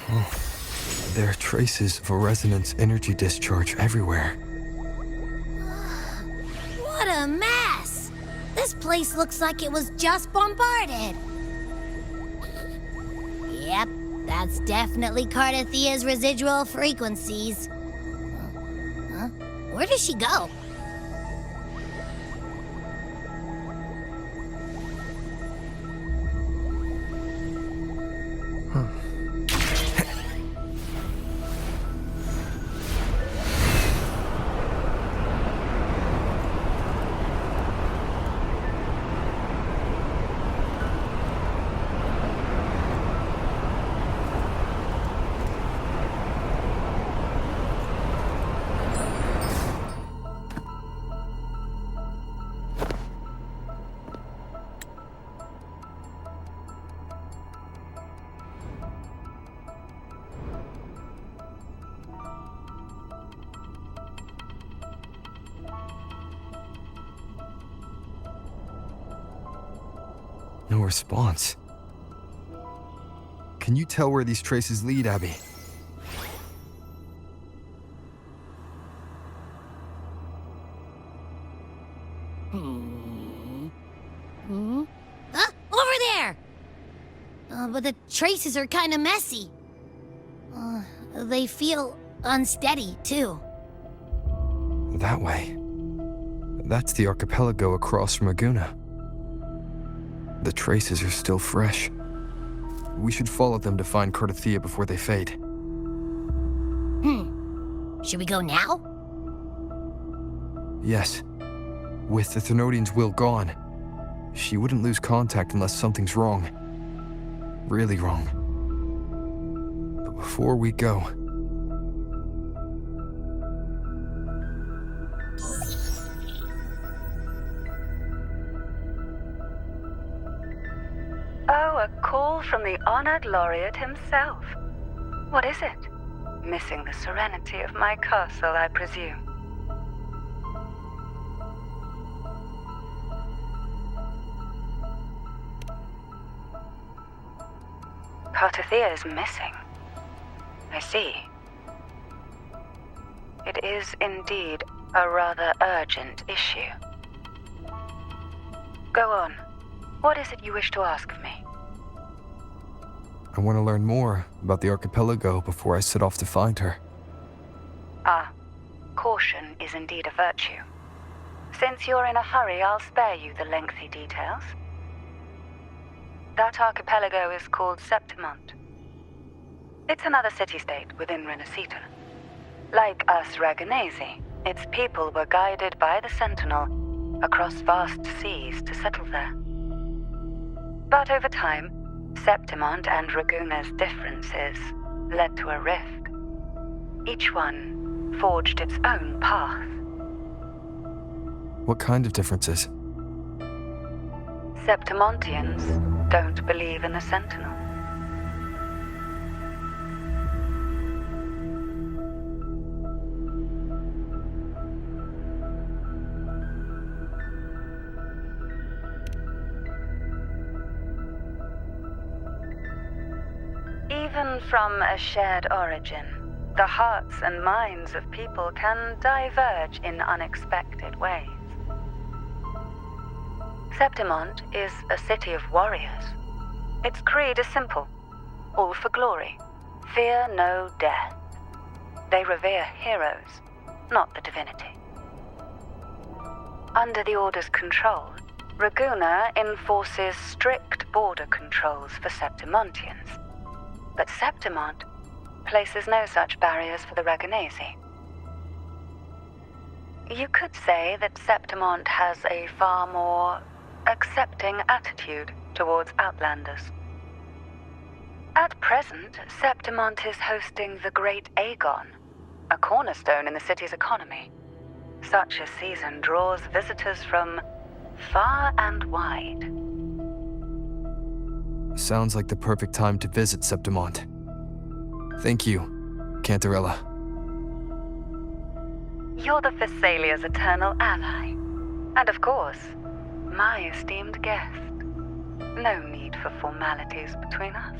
There are traces of a resonance energy discharge everywhere. What a mess! This place looks like it was just bombarded. Yep, that's definitely Cardathia's residual frequencies. Huh? Where does she go? No response. Can you tell where these traces lead, Abby? Over there! But the traces are kind of messy. They feel unsteady, too. That way. That's the archipelago across from Aguna. The traces are still fresh. We should follow them to find Cardathia before they fade. Should we go now? Yes. With the Thenodian's will gone, she wouldn't lose contact unless something's wrong. Really wrong. But before we go... Oh, a call from the honored laureate himself. What is it? Missing the serenity of my castle, I presume. Cardathia is missing. I see. It is indeed a rather urgent issue. Go on. What is it you wish to ask of me? I want to learn more about the archipelago before I set off to find her. Caution is indeed a virtue. Since you're in a hurry, I'll spare you the lengthy details. That archipelago is called Septimont. It's another city-state within Rinascita. Like us Raganesi, its people were guided by the Sentinel across vast seas to settle there. But over time, Septimont and Raguna's differences led to a rift. Each one forged its own path. What kind of differences? Septimontians don't believe in the Sentinel. Even from a shared origin, the hearts and minds of people can diverge in unexpected ways. Septimont is a city of warriors. Its creed is simple: all for glory, fear no death. They revere heroes, not the divinity. Under the Order's control, Raguna enforces strict border controls for Septimontians. But Septimont places no such barriers for the Raganesi. You could say that Septimont has a far more accepting attitude towards Outlanders. At present, Septimont is hosting the Great Aegon, a cornerstone in the city's economy. Such a season draws visitors from far and wide. Sounds like the perfect time to visit Septimont. Thank you, Cantarella. You're the Thessalia's eternal ally. And of course, my esteemed guest. No need for formalities between us.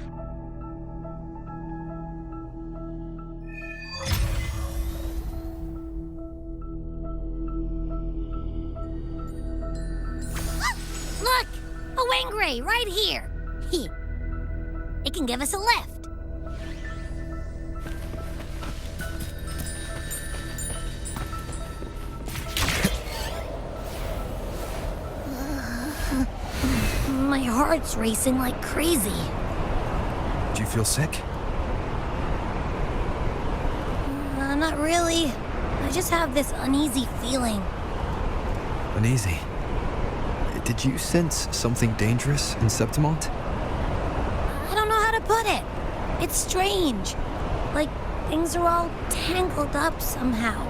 Wangray, right here. It can give us a lift. My heart's racing like crazy. Do you feel sick? Not really. I just have this uneasy feeling. Uneasy. Did you sense something dangerous in Septimont? I don't know how to put it. It's strange. Like things are all tangled up somehow.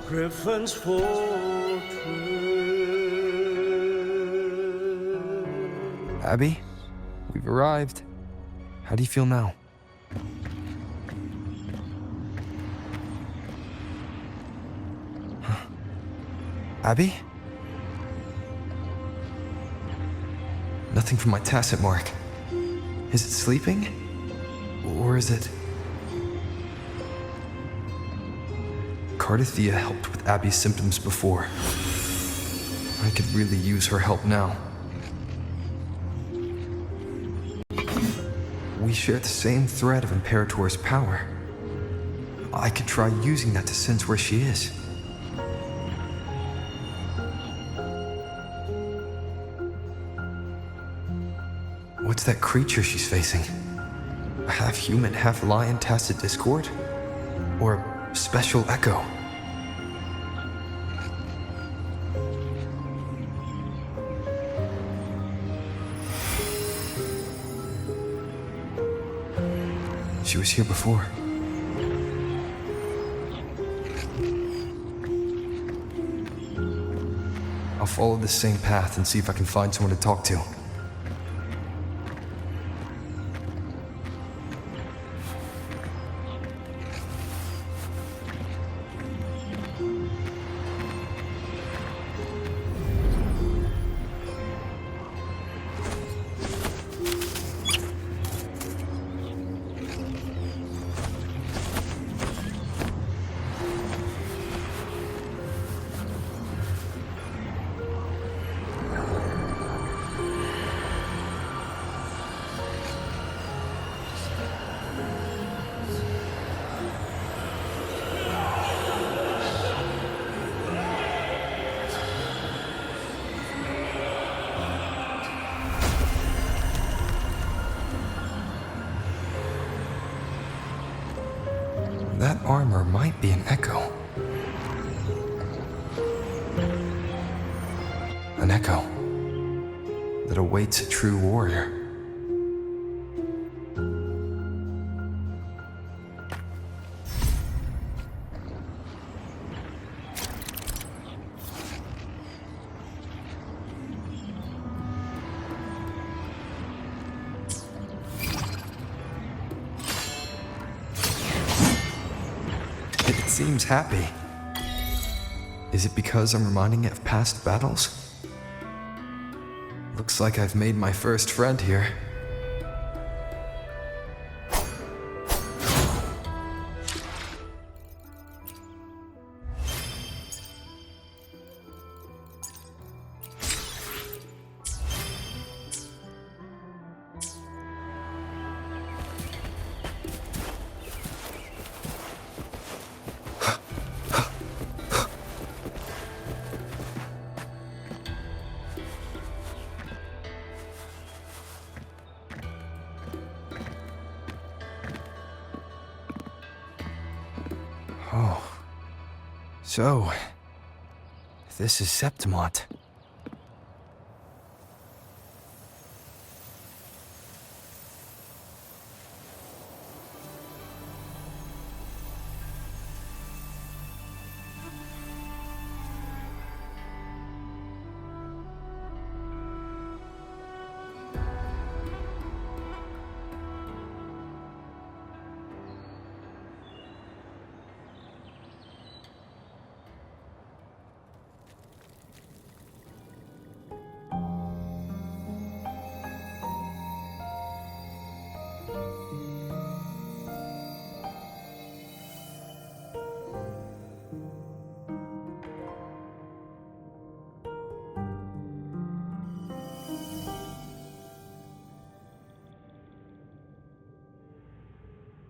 Griffin's fortress. Abby, we've arrived. How do you feel now? Huh. Abby? Nothing from my tacit mark. Is it sleeping? Or is it... Cardathia helped with Abby's symptoms before. I could really use her help now. We share the same thread of Imperator's power. I could try using that to sense where she is. What's that creature she's facing? A half-human, half-lion tacit discord? Or a special echo? She was here before. I'll follow the same path and see if I can find someone to talk to. That armor might be an echo. An echo that awaits a true warrior. It seems happy. Is it because I'm reminding it of past battles? Looks like I've made my first friend here. Oh. So, this is Septimont.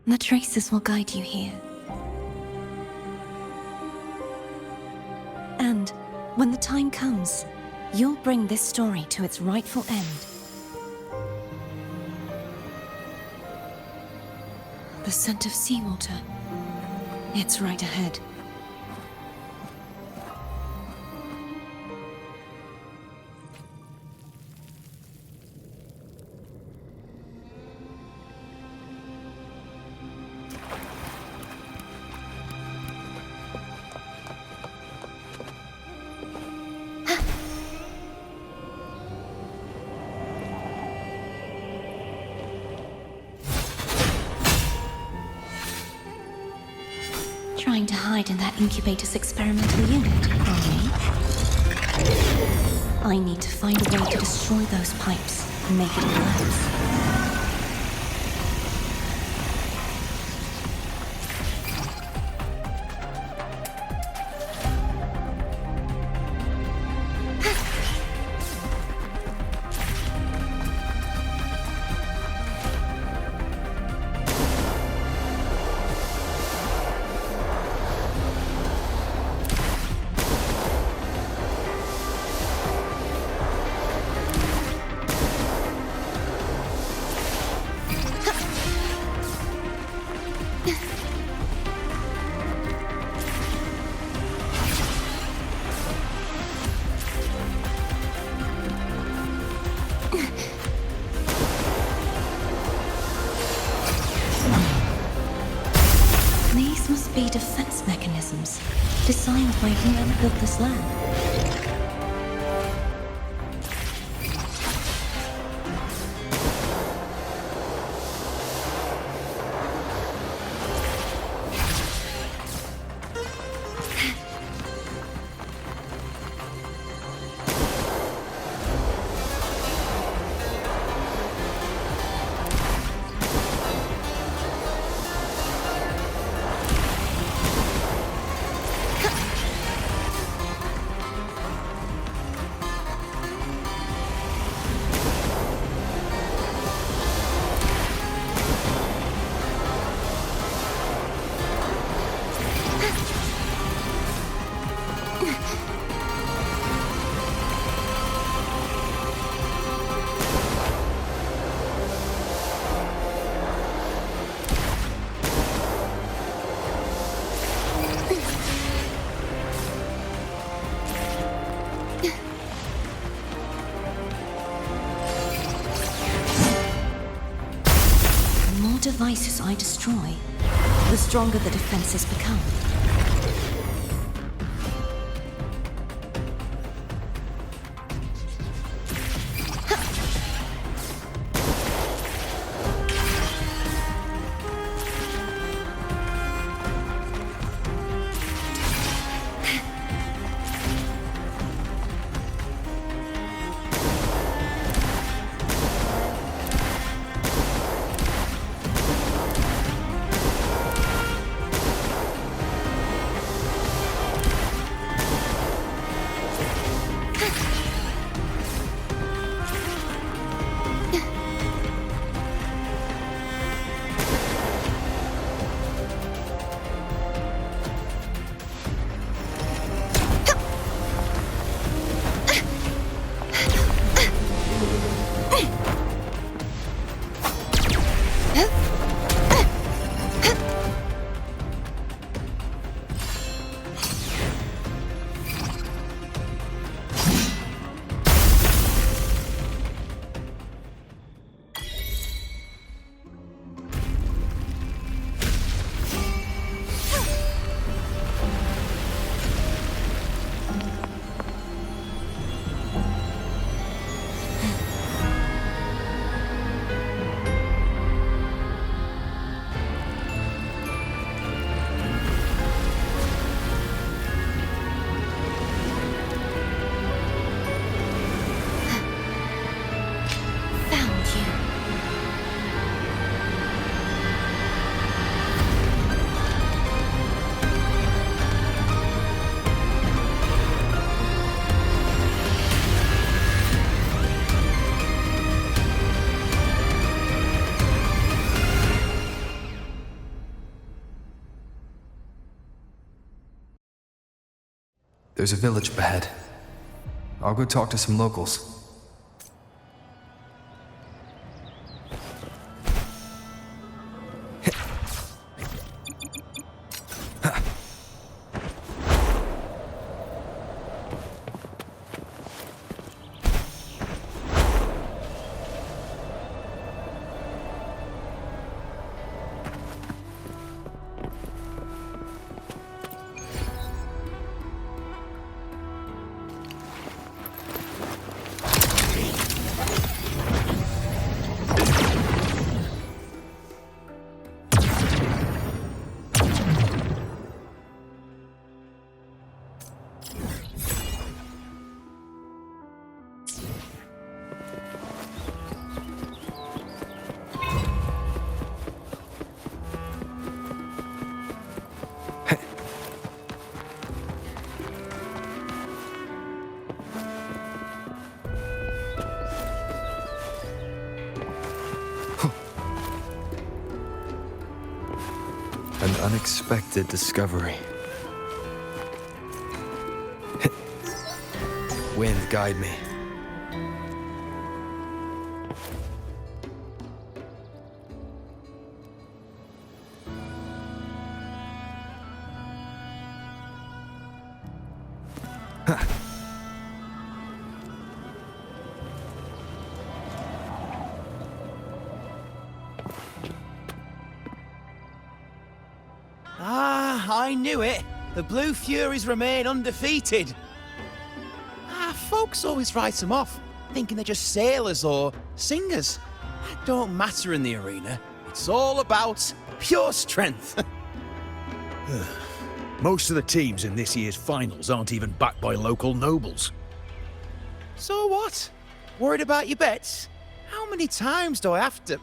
The traces will guide you here. And when the time comes, you'll bring this story to its rightful end. The scent of seawater. It's right ahead. Trying to hide in that incubator's experimental unit, are we? I need to find a way to destroy those pipes and make it collapse. These must be defense mechanisms designed by whoever built this lab. Devices I destroy, the stronger the defenses become. There's a village up ahead. I'll go talk to some locals. An unexpected discovery. Wind, guide me. I knew it. The Blue Furies remain undefeated. Folks always write them off, thinking they're just sailors or singers. That don't matter in the arena. It's all about pure strength. Most of the teams in this year's finals aren't even backed by local nobles. So what? Worried about your bets? How many times do I have to...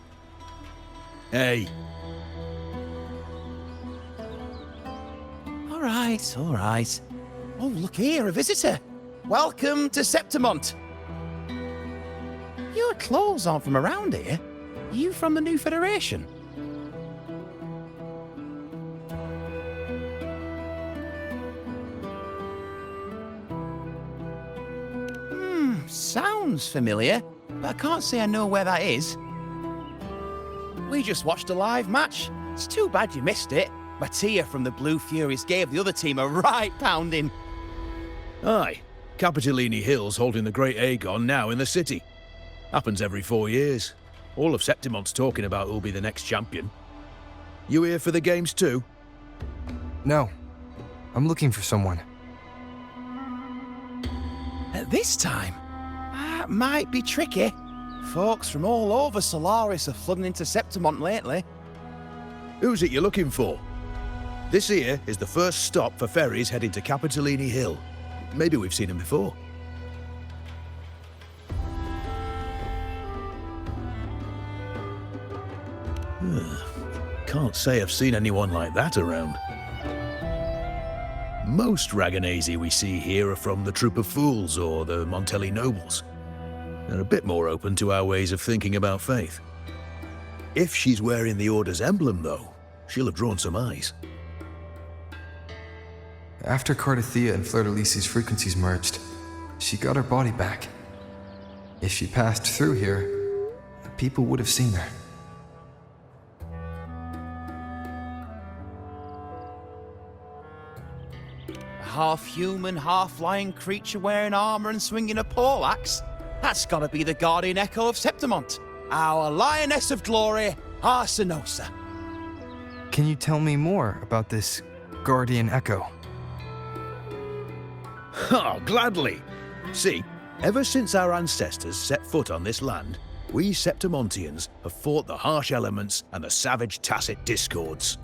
Hey, All right. Oh, look here, a visitor. Welcome to Septimont. Your clothes aren't from around here. Are you from the New Federation? Sounds familiar, but I can't say I know where that is. We just watched a live match. It's too bad you missed it. Mattia from the Blue Furies gave the other team a right pounding. aye. Capitolini Hill's holding the Great Aegon now in the city. Happens every 4 years. All of Septimont's talking about who'll be the next champion. You here for the games too? No. I'm looking for someone. At this time, that might be tricky. Folks from all over Solaris are flooding into Septimont lately. Who's it you're looking for? This here is the first stop for ferries heading to Capitolini Hill. Maybe we've seen him before. Can't say I've seen anyone like that around. Most Raganesi we see here are from the Troop of Fools or the Montelli Nobles. They're a bit more open to our ways of thinking about faith. If she's wearing the Order's emblem, though, she'll have drawn some eyes. After Cardathia and Fleur-de-Lis's frequencies merged, she got her body back. If she passed through here, people would have seen her. A half-human, half-lion creature wearing armor and swinging a poleaxe? That's gotta be the Guardian Echo of Septimont. Our Lioness of Glory, Arsinosa. Can you tell me more about this Guardian Echo? Oh, gladly. See, ever since our ancestors set foot on this land, we Septimontians have fought the harsh elements and the savage Tacit discords.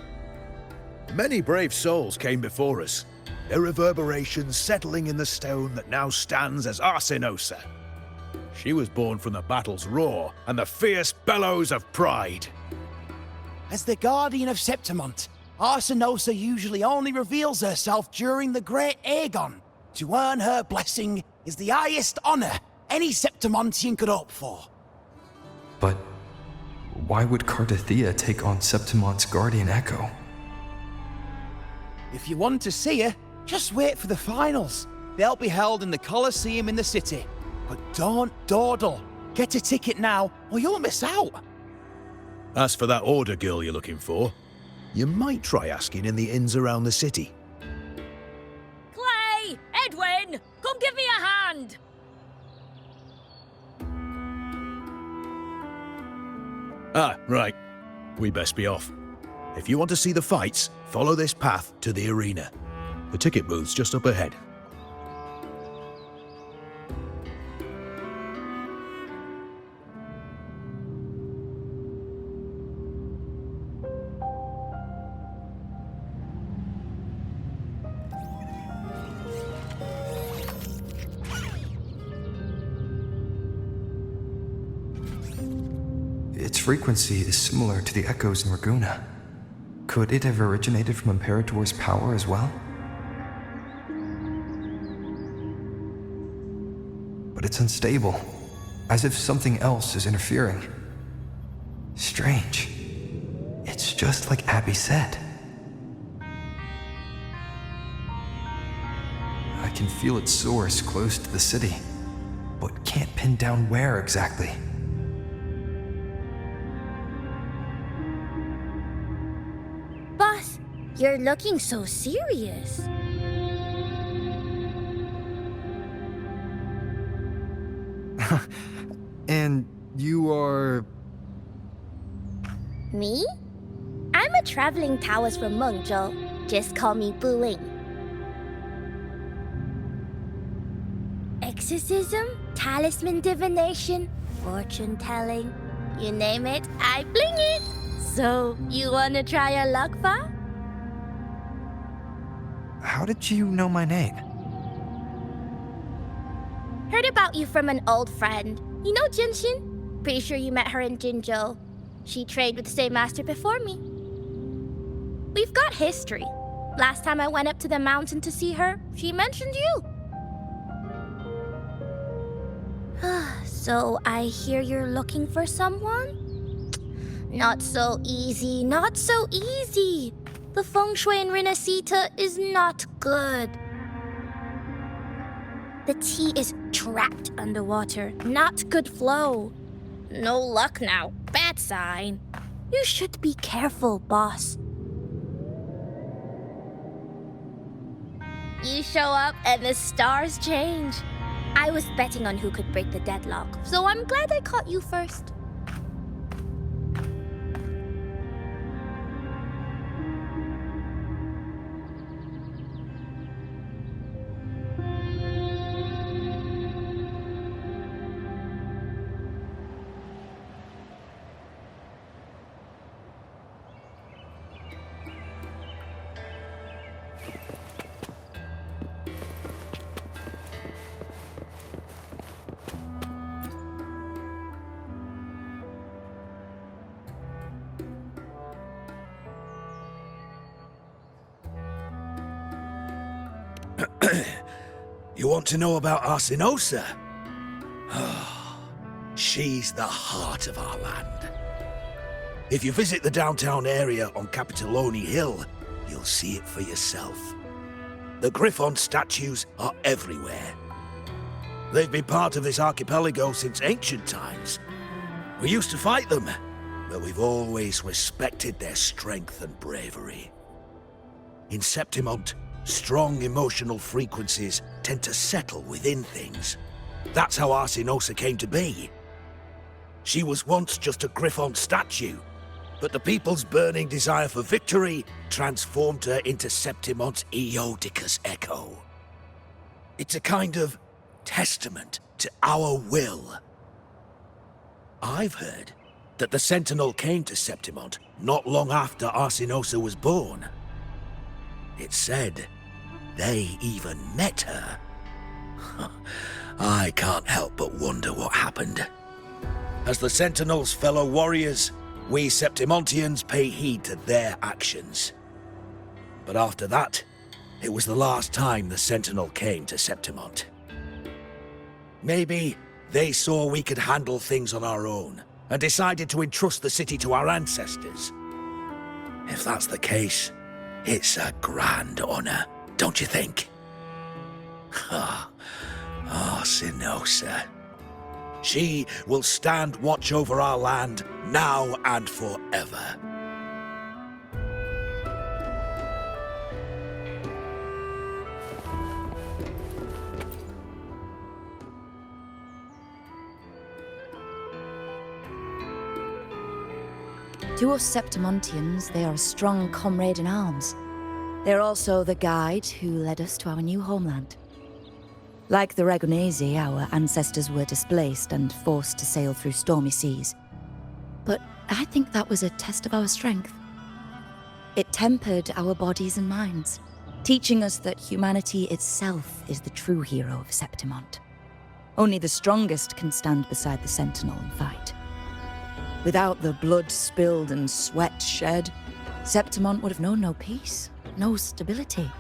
Many brave souls came before us, their reverberations settling in the stone that now stands as Arsinosa. She was born from the battle's roar and the fierce bellows of pride. As the Guardian of Septimont, Arsinosa usually only reveals herself during the Great Aegon. To earn her blessing is the highest honor any Septimontian could hope for. But why would Cardathia take on Septimont's Guardian Echo? If you want to see her, just wait for the finals. They'll be held in the Colosseum in the city. But don't dawdle. Get a ticket now, or you'll miss out. As for that order girl you're looking for, you might try asking in the inns around the city. Clay! Edwin! Come give me a hand! Ah, right. We best be off. If you want to see the fights, follow this path to the arena. The ticket booth's just up ahead. Its frequency is similar to the echoes in Raguna. Could it have originated from Imperator's power as well? But it's unstable, as if something else is interfering. Strange. It's just like Abby said. I can feel its source close to the city, but can't pin down where exactly. Boss, you're looking so serious. And you are... Me? I'm a traveling Taoist from Míng Cháo. Just call me Buling. Exorcism, talisman divination, fortune telling. You name it, I bling it. So, you wanna try your luck, Fa? How did you know my name? Heard about you from an old friend. You know Genshin? Pretty sure you met her in Jinzhou. She trained with the same master before me. We've got history. Last time I went up to the mountain to see her, she mentioned you. So I hear you're looking for someone? Not so easy, not so easy. The feng shui in Rinascita is not good. The tea is trapped underwater, not good flow. No luck now, bad sign. You should be careful, boss. You show up and the stars change. I was betting on who could break the deadlock, so I'm glad I caught you first. You want to know about Arsinosa? She's the heart of our land. If you visit the downtown area on Capitoloni Hill, you'll see it for yourself. The Griffon statues are everywhere. They've been part of this archipelago since ancient times. We used to fight them, but we've always respected their strength and bravery. In Septimont, strong emotional frequencies tend to settle within things. That's how Arsinosa came to be. She was once just a Griffon statue, but the people's burning desire for victory transformed her into Septimont's Eodicus echo. It's a kind of testament to our will. I've heard that the Sentinel came to Septimont not long after Arsinosa was born. It's said they even met her. I can't help but wonder what happened. As the Sentinel's fellow warriors, we Septimontians pay heed to their actions. But after that, it was the last time the Sentinel came to Septimont. Maybe they saw we could handle things on our own and decided to entrust the city to our ancestors. If that's the case, it's a grand honor, don't you think? Sinosa. She will stand watch over our land now and forever. To us Septimontians, they are a strong comrade in arms. They're also the guide who led us to our new homeland. Like the Ragonesi, our ancestors were displaced and forced to sail through stormy seas. But I think that was a test of our strength. It tempered our bodies and minds, teaching us that humanity itself is the true hero of Septimont. Only the strongest can stand beside the Sentinel and fight. Without the blood spilled and sweat shed, Septimont would have known no peace, no stability.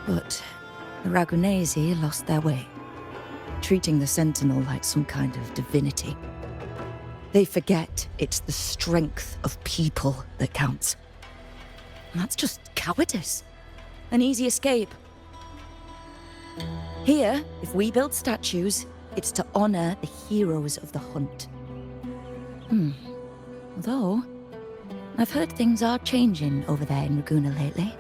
But the Ragonesi lost their way, treating the Sentinel like some kind of divinity. They forget it's the strength of people that counts. And that's just cowardice. An easy escape. Here, if we build statues, it's to honor the heroes of the hunt. Although, I've heard things are changing over there in Laguna lately.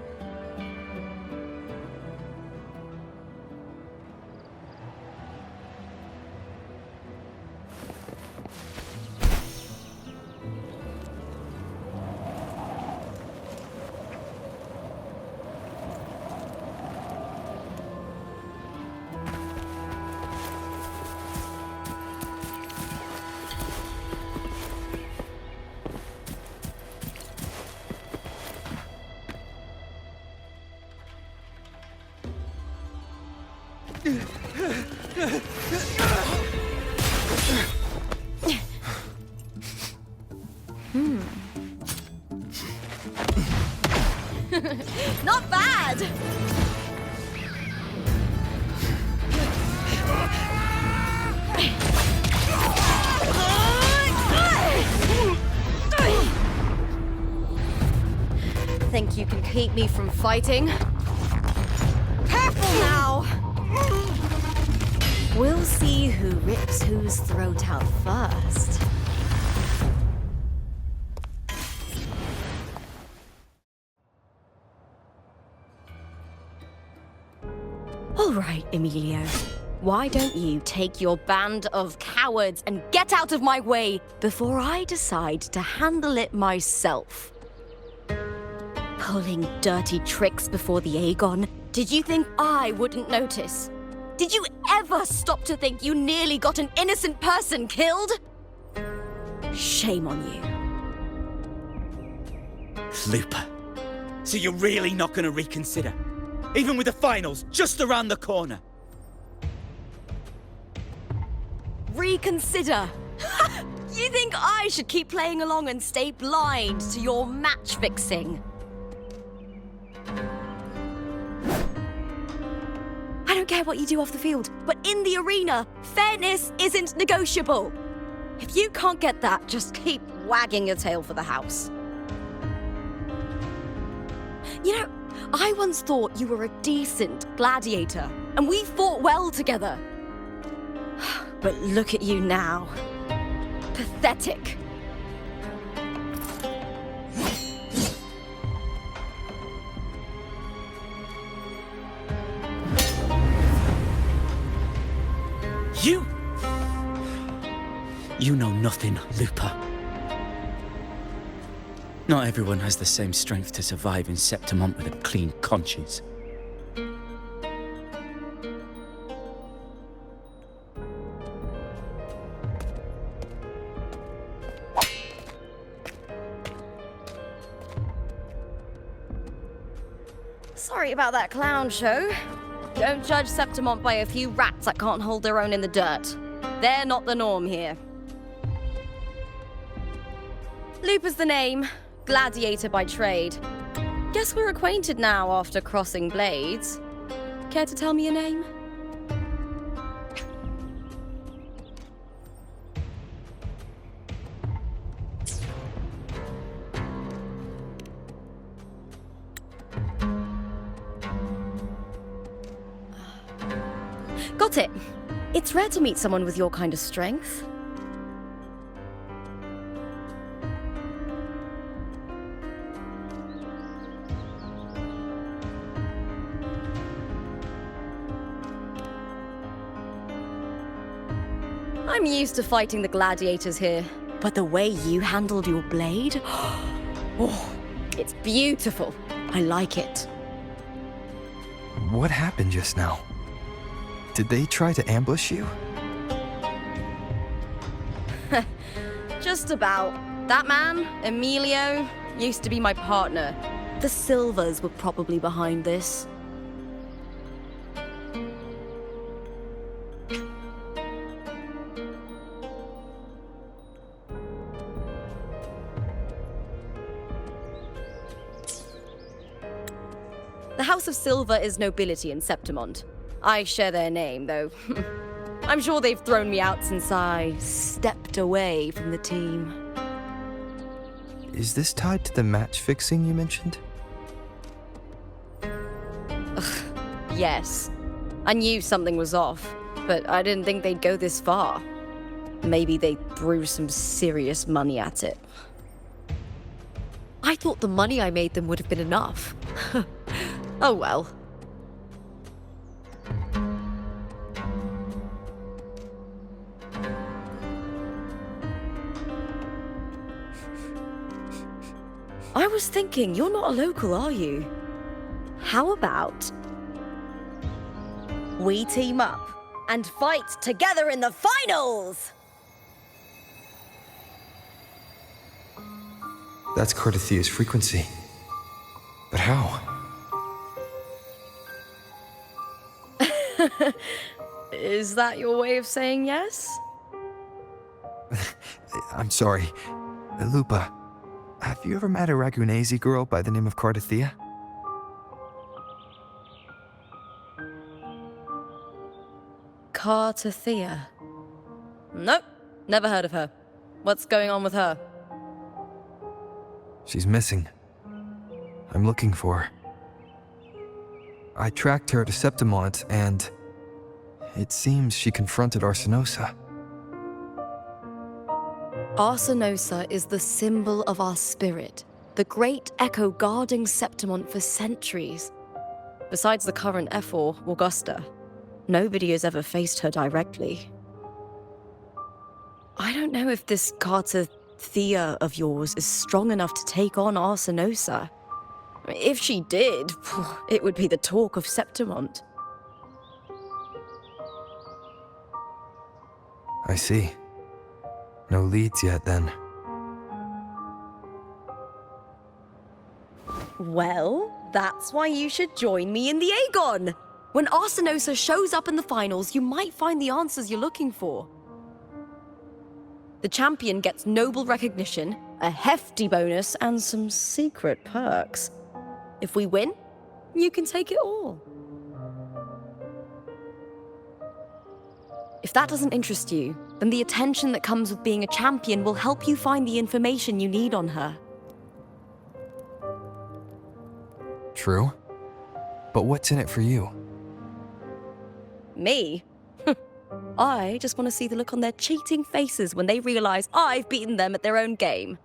Not bad! Think you can keep me from fighting? Careful now! We'll see who rips whose throat out first. All right, Emilio. Why don't you take your band of cowards and get out of my way before I decide to handle it myself? Pulling dirty tricks before the Aegon. Did you think I wouldn't notice? Did you ever stop to think you nearly got an innocent person killed? Shame on you. Looper. So you're really not gonna reconsider? Even with the finals just around the corner? Reconsider. You think I should keep playing along and stay blind to your match fixing? I don't care what you do off the field, but in the arena, fairness isn't negotiable. If you can't get that, just keep wagging your tail for the house. You know, I once thought you were a decent gladiator, and we fought well together. But look at you now. Pathetic. You know nothing, Looper. Not everyone has the same strength to survive in Septimont with a clean conscience. Sorry about that clown show. Don't judge Septimont by a few rats that can't hold their own in the dirt. They're not the norm here. Looper's the name. Gladiator by trade. Guess we're acquainted now after crossing blades. Care to tell me your name? Got it. It's rare to meet someone with your kind of strength. I'm used to fighting the gladiators here, but the way you handled your blade, oh, it's beautiful. I like it. What happened just now? Did they try to ambush you? Just about. That man, Emilio, used to be my partner. The Silvers were probably behind this. The House of Silver is nobility in Septimont. I share their name, though. I'm sure they've thrown me out since I stepped away from the team. Is this tied to the match fixing you mentioned? Yes. I knew something was off, but I didn't think they'd go this far. Maybe they threw some serious money at it. I thought the money I made them would have been enough. Oh well. I was thinking, you're not a local, are you? How about we team up and fight together in the finals? That's Cardathia's frequency. But how? Is that your way of saying yes? I'm sorry. Lupa, have you ever met a Ragunese girl by the name of Cardathia? Cardathia? Nope, never heard of her. What's going on with her? She's missing. I'm looking for her. I tracked her to Septimont, and it seems she confronted Arsinosa. Arsinosa is the symbol of our spirit, the great echo guarding Septimont for centuries. Besides the current Ephor, Augusta, nobody has ever faced her directly. I don't know if this Cardathia of yours is strong enough to take on Arsinosa. If she did, it would be the talk of Septimont. I see. No leads yet, then. Well, that's why you should join me in the Aegon! When Arsinosa shows up in the finals, you might find the answers you're looking for. The champion gets noble recognition, a hefty bonus, and some secret perks. If we win, you can take it all. If that doesn't interest you, then the attention that comes with being a champion will help you find the information you need on her. True. But what's in it for you? Me? I just want to see the look on their cheating faces when they realize I've beaten them at their own game.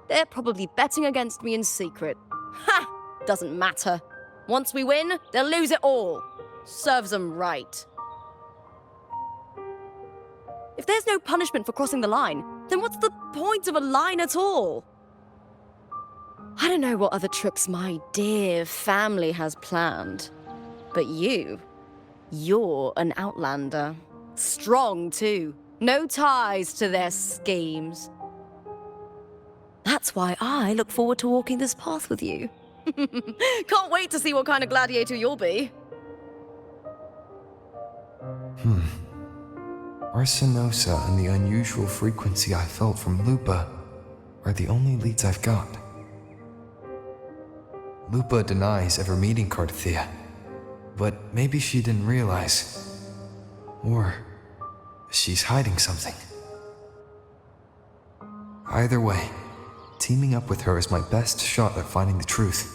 They're probably betting against me in secret. Ha! Doesn't matter. Once we win, they'll lose it all. Serves them right. If there's no punishment for crossing the line, then what's the point of a line at all? I don't know what other tricks my dear family has planned, but you're an outlander. Strong, too. No ties to their schemes. That's why I look forward to walking this path with you. Can't wait to see what kind of gladiator you'll be. Arsinosa and the unusual frequency I felt from Lupa are the only leads I've got. Lupa denies ever meeting Cardathia, but maybe she didn't realize. Or she's hiding something. Either way, teaming up with her is my best shot at finding the truth.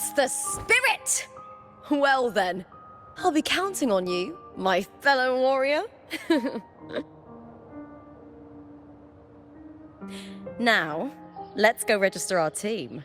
That's the spirit! Well then, I'll be counting on you, my fellow warrior. Now, let's go register our team.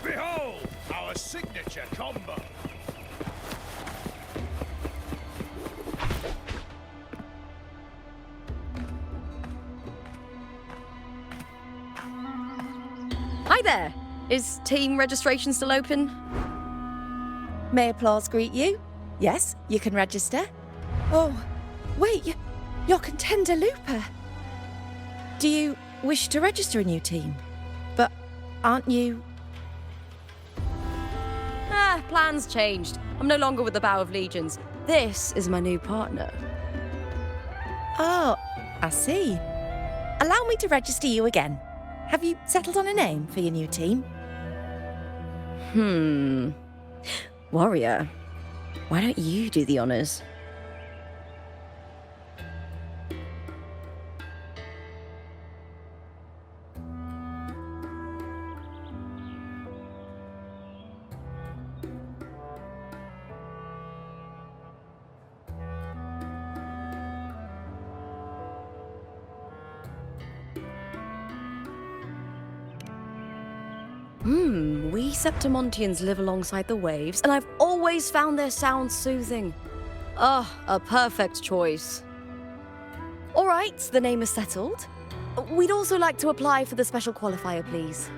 Behold, our signature combo. Hi there! Is team registration still open? May applause greet you? Yes, you can register. Oh, wait, you're Contender Looper. Do you wish to register a new team? But aren't you... Plans changed. I'm no longer with the Bow of Legions. This is my new partner. Oh, I see. Allow me to register you again. Have you settled on a name for your new team? Warrior, why don't you do the honors? We Septimontians live alongside the waves, and I've always found their sound soothing. A perfect choice. All right, the name is settled. We'd also like to apply for the special qualifier, please.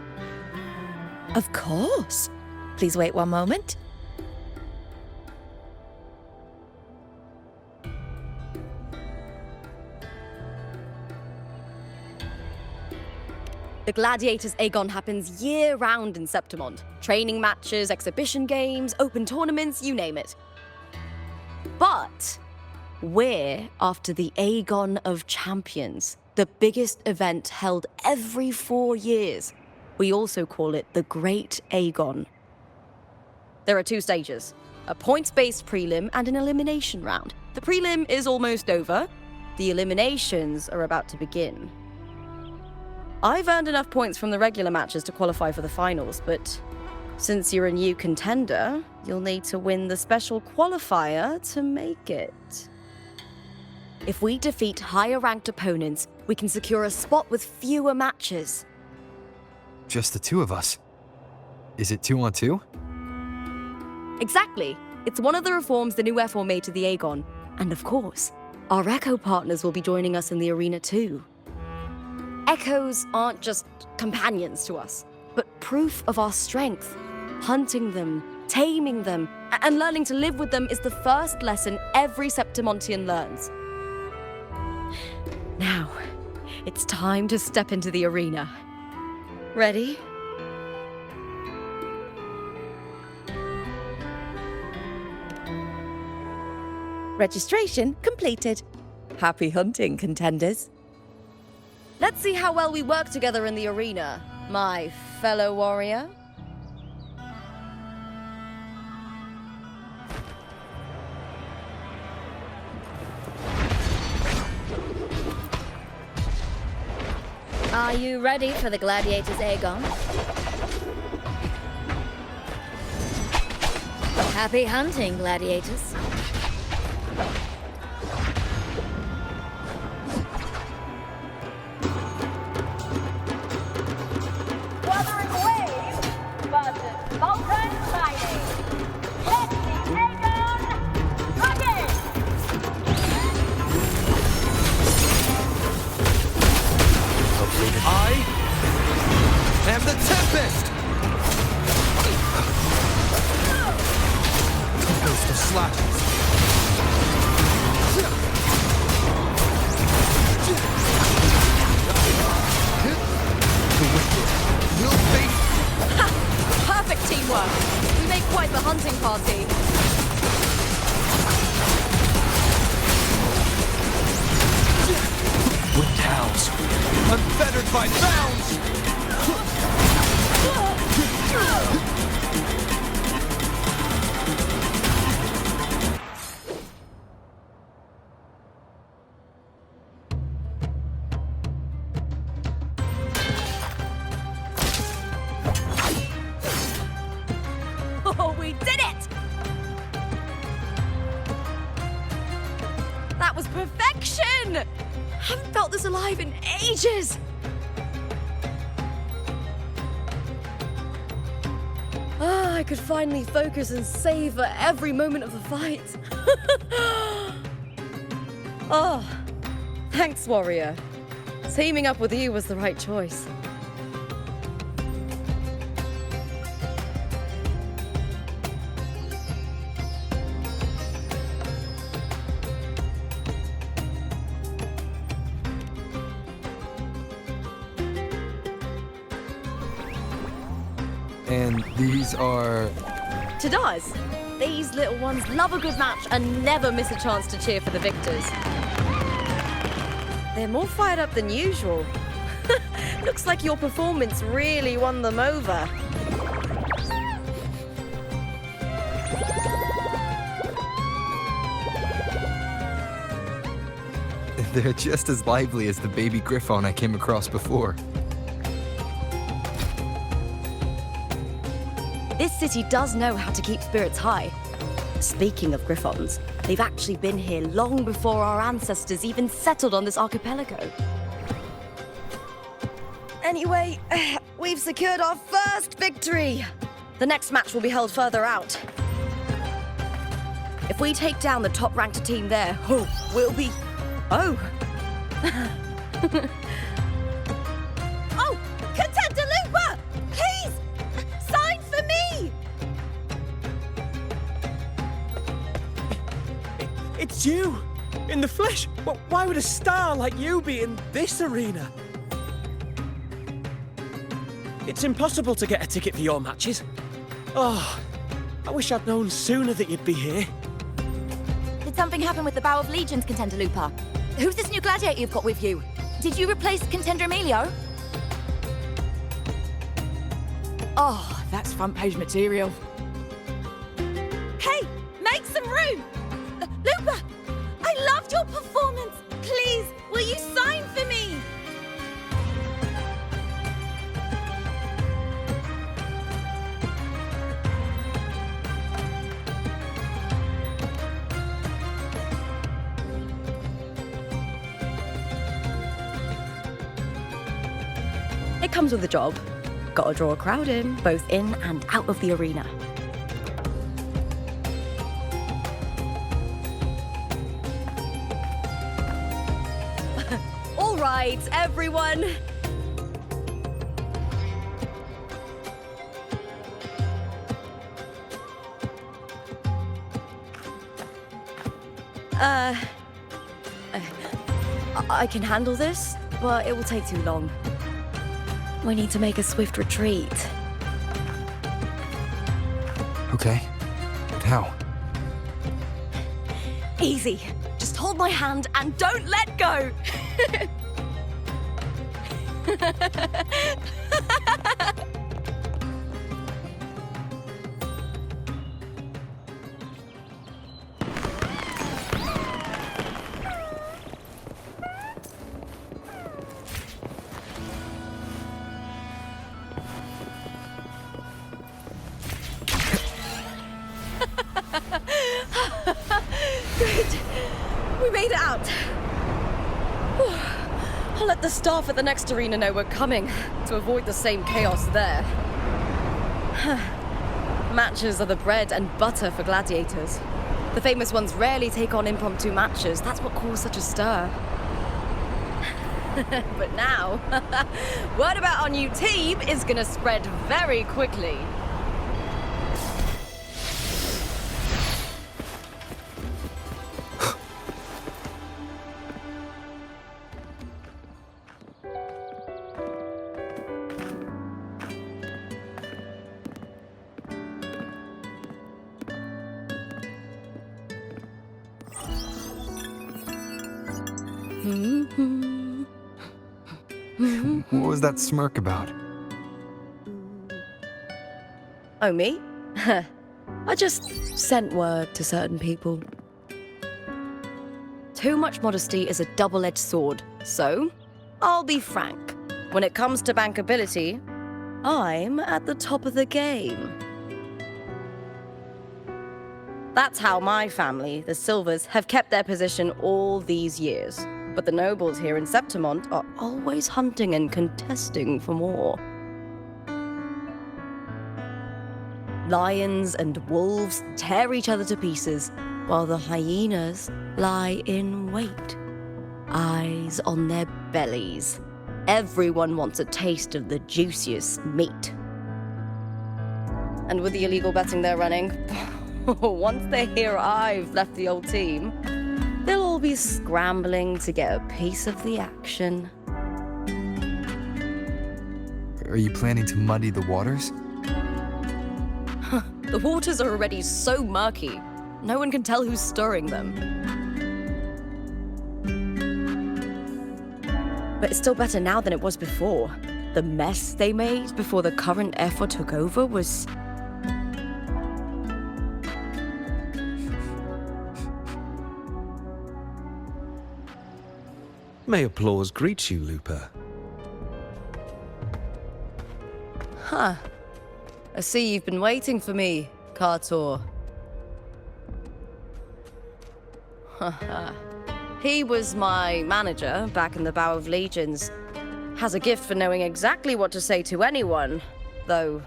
Of course. Please wait one moment. The Gladiators Aegon happens year-round in Septimont. Training matches, exhibition games, open tournaments, you name it. But we're after the Aegon of Champions, the biggest event held every 4 years. We also call it the Great Aegon. There are 2 stages, a points-based prelim and an elimination round. The prelim is almost over. The eliminations are about to begin. I've earned enough points from the regular matches to qualify for the finals, but since you're a new contender, you'll need to win the special qualifier to make it. If we defeat higher-ranked opponents, we can secure a spot with fewer matches. Just the 2 of us. Is it 2 on 2? Exactly. It's one of the reforms the new FO made to the Aegon. And of course, our Echo partners will be joining us in the arena too. Echoes aren't just companions to us, but proof of our strength. Hunting them, taming them, and learning to live with them is the first lesson every Septimontian learns. Now, it's time to step into the arena. Ready? Registration completed. Happy hunting, contenders. Let's see how well we work together in the arena, my fellow warrior. Are you ready for the Gladiators Aegon? Happy hunting, Gladiators. Wuthering Waves versus Vulcan Mining. Let the Aegon begin! I am the Tempest! Tempest of slashes. unfettered by bounds! Oh, we did it! That was perfection! Haven't felt this alive in ages! Ah, I could finally focus and savor every moment of the fight. Oh, thanks, warrior. Teaming up with you was the right choice. And these are... Chadars, these little ones love a good match and never miss a chance to cheer for the victors. They're more fired up than usual. Looks like your performance really won them over. They're just as lively as the baby griffon I came across before. This city does know how to keep spirits high. Speaking of griffons, they've actually been here long before our ancestors even settled on this archipelago. Anyway, we've secured our first victory. The next match will be held further out. If we take down the top-ranked team there, we'll be... Oh! Oh! Contender Looper! Please! Sign for me! It's you! In the flesh! Why would a star like you be in this arena? It's impossible to get a ticket for your matches. Oh, I wish I'd known sooner that you'd be here. Did something happen with the Bow of Legions, Contender Lupa? Who's this new gladiator you've got with you? Did you replace Contender Emilio? Oh, that's front page material. Hey, make some room! Lupa, I loved your performance. Please, will you sign for me? It comes with the job. Gotta draw a crowd in, both in and out of the arena. All right, everyone. I can handle this, but it will take too long. We need to make a swift retreat. Okay, but how? Easy. Just hold my hand and don't let go. Good. We made it out. Whew. I'll let the staff at the next arena know we're coming to avoid the same chaos there. Matches are the bread and butter for gladiators. The famous ones rarely take on impromptu matches. That's what caused such a stir. But now, word about our new team is gonna spread very quickly. What was that smirk about? Oh, me? I just sent word to certain people. Too much modesty is a double-edged sword, so I'll be frank. When it comes to bankability, I'm at the top of the game. That's how my family, the Silvers, have kept their position all these years. But the nobles here in Septimont are always hunting and contesting for more. Lions and wolves tear each other to pieces, while the hyenas lie in wait, eyes on their bellies. Everyone wants a taste of the juiciest meat. And with the illegal betting they're running, once they hear I've left the old team, they'll all be scrambling to get a piece of the action. Are you planning to muddy the waters? The waters are already so murky, no one can tell who's stirring them. But it's still better now than it was before. The mess they made before the current effort took over was... May applause greet you, Lupa. Huh. I see you've been waiting for me, Kartor. He was my manager back in the Bow of Legions. Has a gift for knowing exactly what to say to anyone, though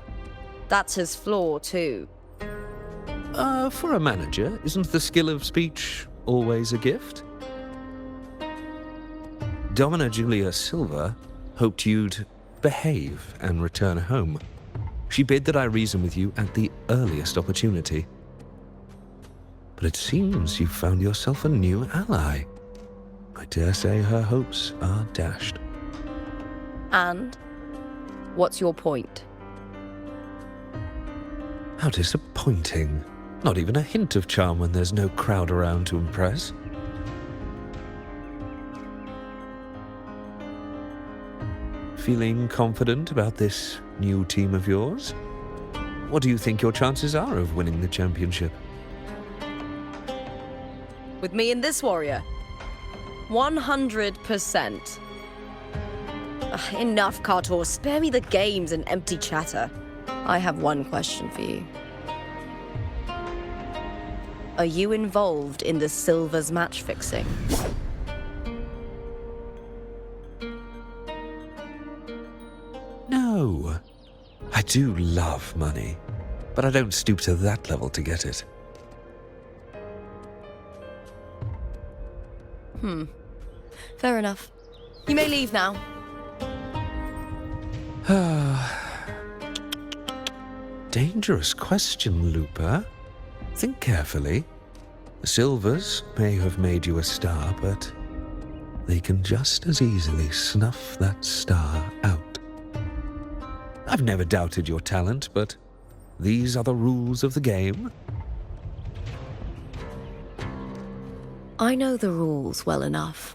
that's his flaw too. For a manager, isn't the skill of speech always a gift? Domina Julia Silva hoped you'd behave and return home. She bid that I reason with you at the earliest opportunity. But it seems you've found yourself a new ally. I dare say her hopes are dashed. And? What's your point? How disappointing. Not even a hint of charm when there's no crowd around to impress. Feeling confident about this new team of yours? What do you think your chances are of winning the championship? With me and this warrior? 100%. Enough, Kartor. Spare me the games and empty chatter. I have one question for you. Are you involved in the Silver's match fixing? No. I do love money, but I don't stoop to that level to get it. Fair enough. You may leave now. Dangerous question, Lupa. Think carefully. The Silvers may have made you a star, but they can just as easily snuff that star out. I've never doubted your talent, but these are the rules of the game. I know the rules well enough.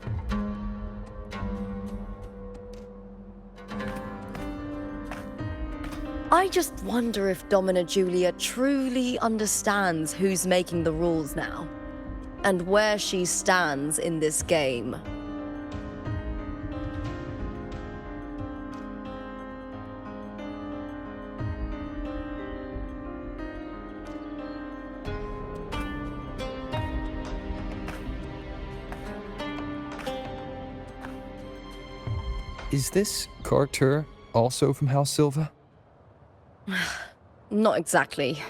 I just wonder if Domina Julia truly understands who's making the rules now, and where she stands in this game. Is this Kartur also from House Silva? Not exactly.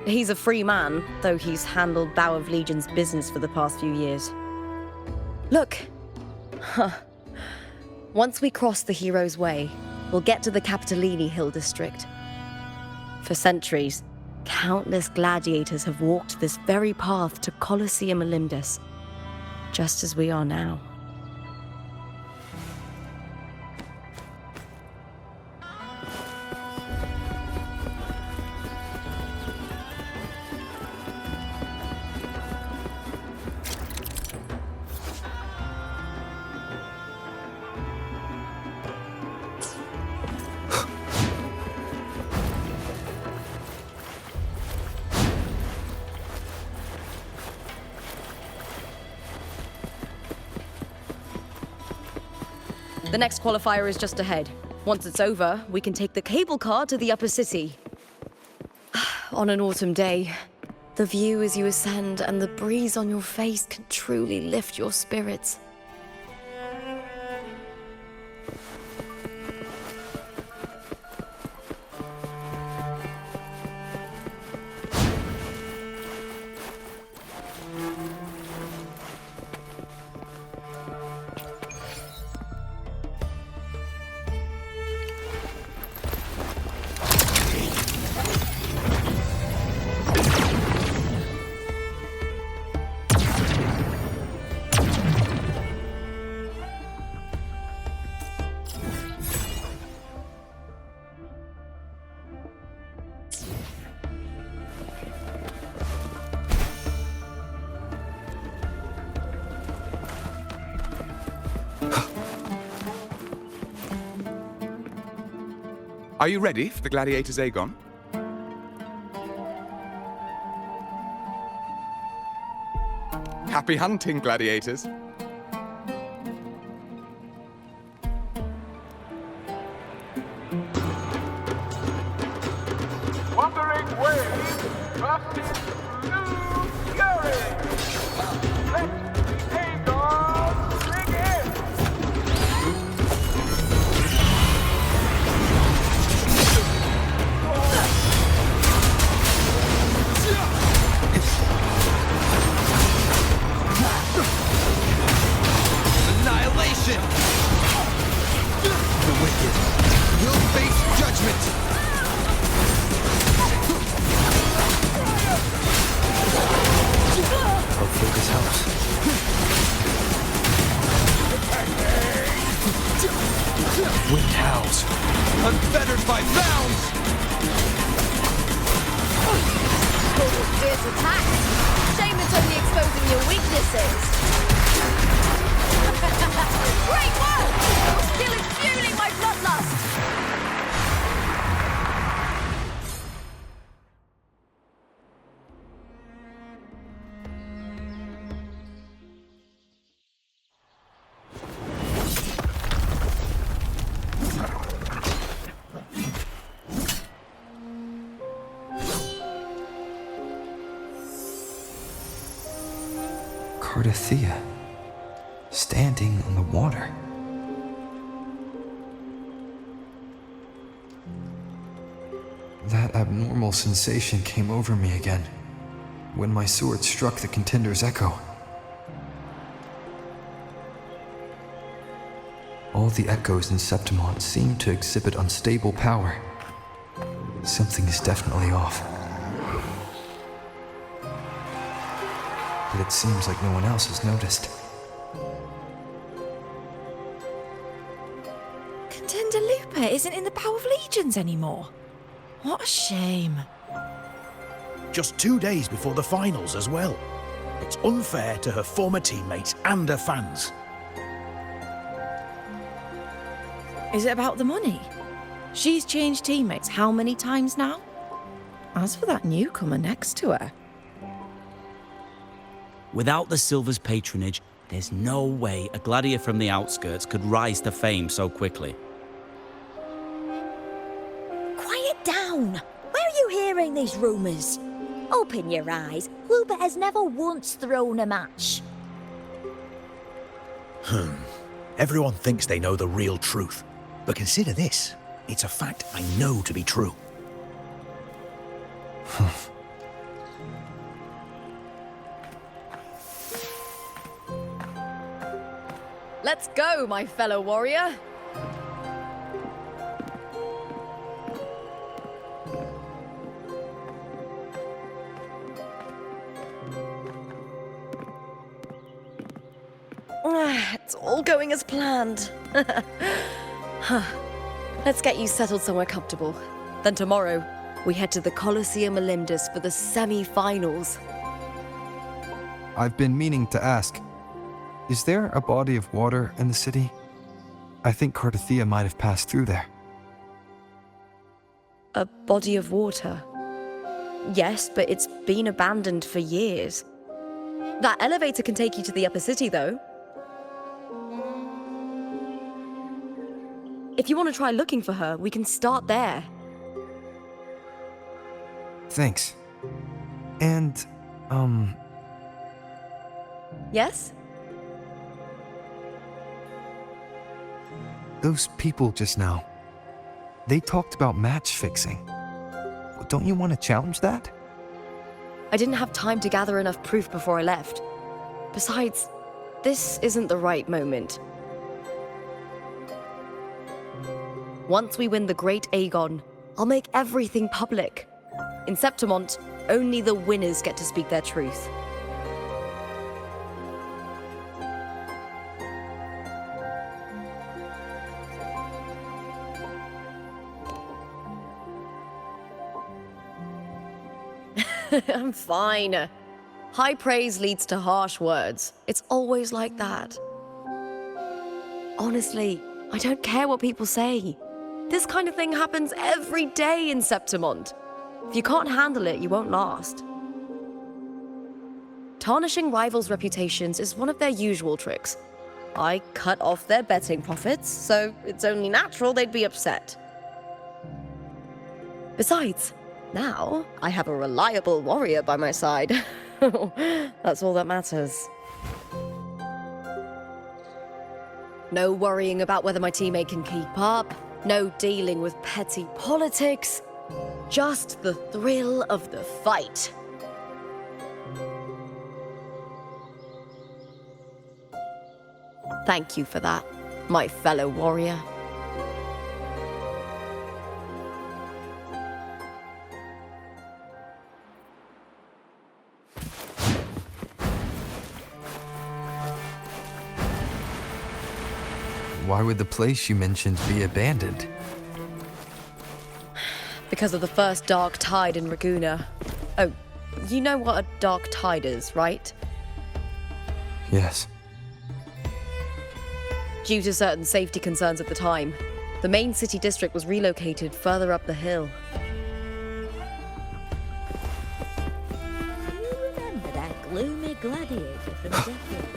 He's a free man, though he's handled Bow of Legion's business for the past few years. Look! Once we cross the Hero's Way, we'll get to the Capitolini Hill district. For centuries, countless gladiators have walked this very path to Colosseum Olympus, just as we are now. The next qualifier is just ahead. Once it's over, we can take the cable car to the upper city. On an autumn day, the view as you ascend and the breeze on your face can truly lift your spirits. Are you ready for the gladiators, Aegon? Happy hunting, gladiators. Wuthering Waves versus Blue Fury. Let the Aegon begin. Annihilation! The wicked will face judgment! Hopefully this helps. Wind howls, unfettered by bounds! Fierce attacks. Shame it's only exposing your weaknesses. Great work! Your skill is fueling my bloodlust! Cardathea, standing on the water. That abnormal sensation came over me again, when my sword struck the contender's echo. All the echoes in Septimont seem to exhibit unstable power. Something is definitely off. But it seems like no one else has noticed. Contender Lupa isn't in the Power of Legions anymore. What a shame. Just 2 days before the finals as well. It's unfair to her former teammates and her fans. Is it about the money? She's changed teammates how many times now? As for that newcomer next to her... Without the Silver's patronage, there's no way a gladiator from the outskirts could rise to fame so quickly. Quiet down! Where are you hearing these rumours? Open your eyes. Lupa has never once thrown a match. Everyone thinks they know the real truth. But consider this. It's a fact I know to be true. Let's go, my fellow warrior! It's all going as planned. Let's get you settled somewhere comfortable. Then tomorrow, we head to the Colosseum Olympus for the semi-finals. I've been meaning to ask, is there a body of water in the city? I think Cardathea might have passed through there. A body of water? Yes, but it's been abandoned for years. That elevator can take you to the upper city, though. If you want to try looking for her, we can start there. Thanks. And, Yes? those people just now, they talked about match fixing. Don't you want to challenge that? I didn't have time to gather enough proof before I left. Besides, this isn't the right moment. Once we win the Great Aegon, I'll make everything public. In Septimont, only the winners get to speak their truth. I'm fine. High praise leads to harsh words. It's always like that. Honestly, I don't care what people say. This kind of thing happens every day in Septimont. If you can't handle it, you won't last. Tarnishing rivals' reputations is one of their usual tricks. I cut off their betting profits, so it's only natural they'd be upset. Besides, now I have a reliable warrior by my side. That's all that matters. No worrying about whether my teammate can keep up. No dealing with petty politics. Just the thrill of the fight. Thank you for that, my fellow warrior. Why would the place you mentioned be abandoned? Because of the first dark tide in Raguna. Oh, you know what a dark tide is, right? Yes. Due to certain safety concerns at the time, the main city district was relocated further up the hill. You remember that gloomy gladiator from decades?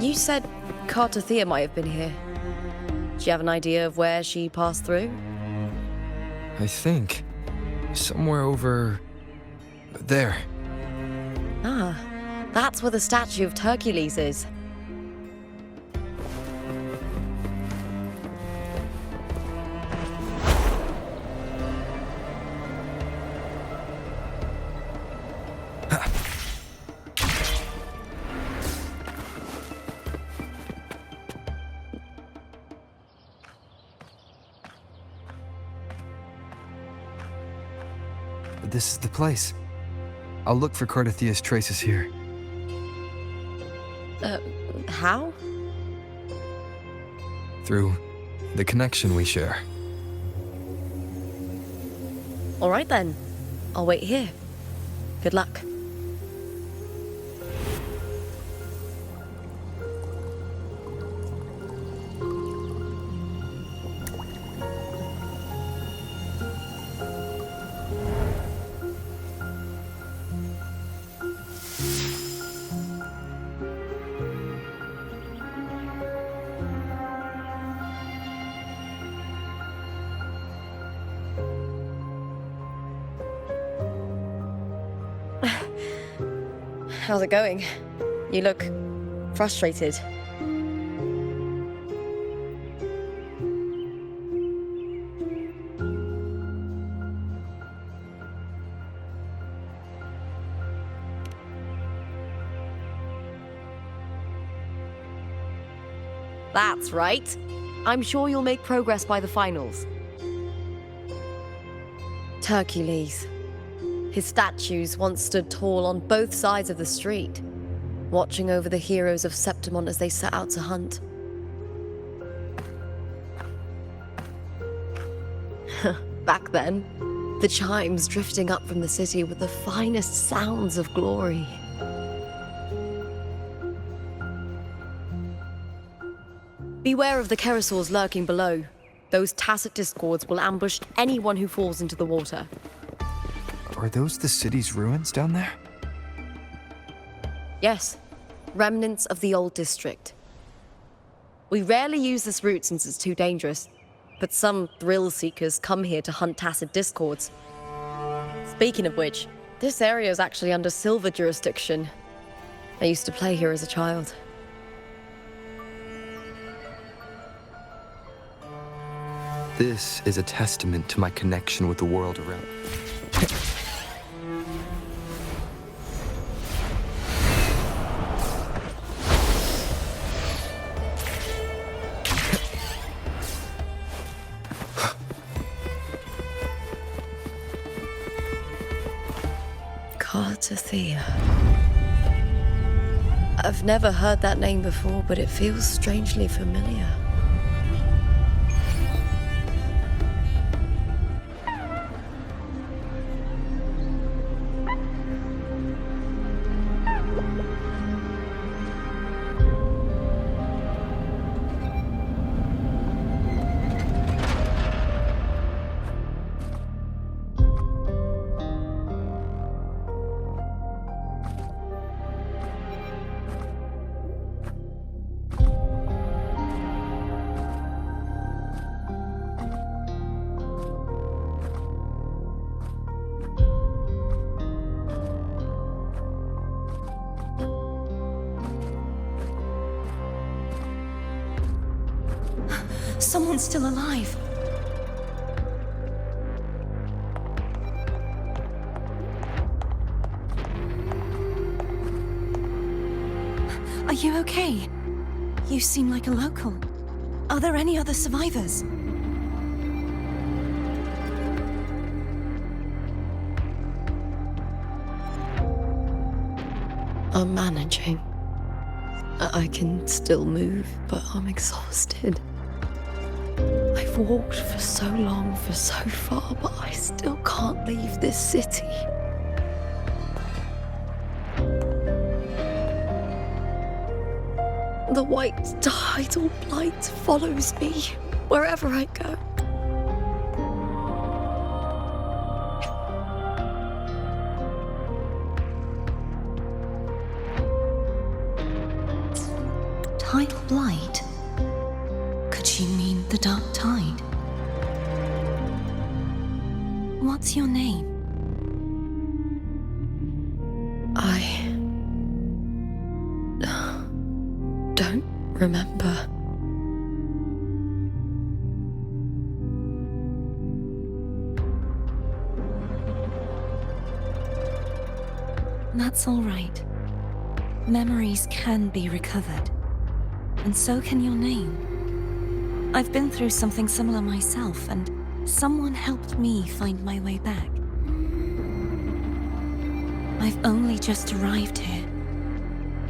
You said Cartothea might have been here. Do you have an idea of where she passed through? I think somewhere over there. Ah, that's where the statue of Hercules is. This is the place. I'll look for Cartothea's traces here. How? Through the connection we share. All right then. I'll wait here. Good luck. How's it going? You look frustrated. That's right. I'm sure you'll make progress by the finals. Hercules. His statues once stood tall on both sides of the street, watching over the heroes of Septimont as they set out to hunt. Back then, the chimes drifting up from the city were the finest sounds of glory. Beware of the Kerosaurs lurking below. Those tacit discords will ambush anyone who falls into the water. Are those the city's ruins down there? Yes, remnants of the old district. We rarely use this route since it's too dangerous, but some thrill-seekers come here to hunt tacit discords. Speaking of which, this area is actually under Silver jurisdiction. I used to play here as a child. This is a testament to my connection with the world around. Catastrophe. I've never heard that name before, but it feels strangely familiar. Someone's still alive. Are you okay? You seem like a local. Are there any other survivors? I'm managing. I can still move, but I'm exhausted. I've walked for so long, for so far, but I still can't leave this city. The white tidal blight follows me wherever I go. Tidal blight? Could she mean the dark tide? What's your name? I don't remember. That's all right. Memories can be recovered. And so can your name. I've been through something similar myself, and someone helped me find my way back. I've only just arrived here.